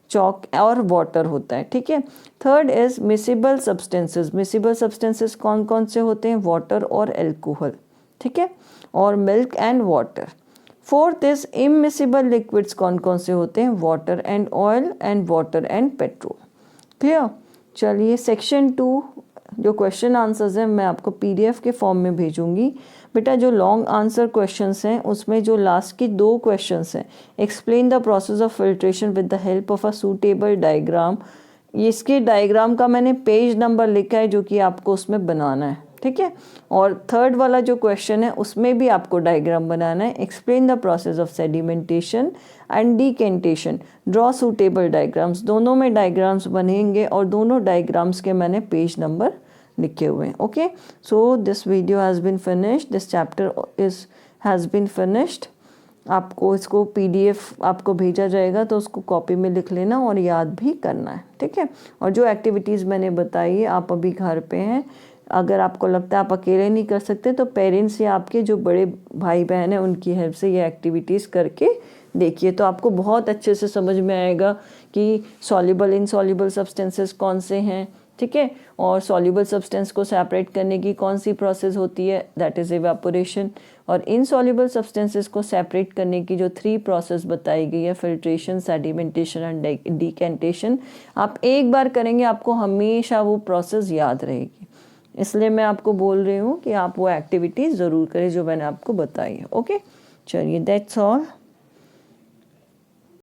चॉक और वाटर होता है. ठीक है. Third is miscible substances. Miscible substances कौन कौन से होते हैं? वाटर और एल्कोहल. ठीक है, और milk and water. Fourth is immiscible liquids. कौन कौन से होते हैं? Water and oil and water and petrol. Clear. चलिए सेक्शन 2 जो क्वेश्चन आंसर्स हैं मैं आपको PDF के फॉर्म में भेजूंगी. बेटा जो लॉन्ग आंसर क्वेश्चंस हैं उसमें जो लास्ट की 2 क्वेश्चंस हैं, explain the process of filtration with the help of a suitable diagram. इसके डायग्राम का मैंने पेज नंबर लिखा है जो कि आपको उसमें बनाना है. ठीक है. और थर्ड वाला जो क्वेश्चन है उसमें भी आपको डायग्राम बनाना है. Explain the process of sedimentation and decantation. Draw suitable diagrams. दोनों में डायग्राम्स बनेंगे और दोनों डायग्राम्स के मैंने पेज नंबर लिखे हुए हैं. Okay, so this video has been finished. This chapter has been finished. आपको इसको PDF आपको भेजा जाएगा तो उसको कॉपी में लिख लेना और याद भी करना है. ठीक है. और जो एक्टिविटीज़ मैंने बताई है, आप अभी घर पे हैं, अगर आपको लगता है आप अकेले नहीं कर सकते तो पेरेंट्स या आपके जो बड़े भाई बहन हैं उनकी हेल्प से ये एक्टिविटीज़ करके देखिए, तो आपको बहुत अच्छे से समझ में आएगा कि सॉल्युबल इनसॉल्युबल सब्सटेंसेस कौन से हैं. ठीक है. और सॉल्युबल सब्सटेंस को सेपरेट करने की कौन सी प्रोसेस होती है? That is evaporation. और इनसॉल्युबल सब्सटेंसेस को सेपरेट करने की जो 3 प्रोसेस बताई गई है, फिल्ट्रेशन, सेडिमेंटेशन एंड डिकेंटेशन, आप एक बार करेंगे आपको हमेशा वो प्रोसेस याद रहेगी. इसलिए मैं आपको बोल रही हूँ कि आप वो एक्टिविटीज़ ज़रूर करें जो मैंने आपको बताई है. ओके, चलिए दैट्स ऑल.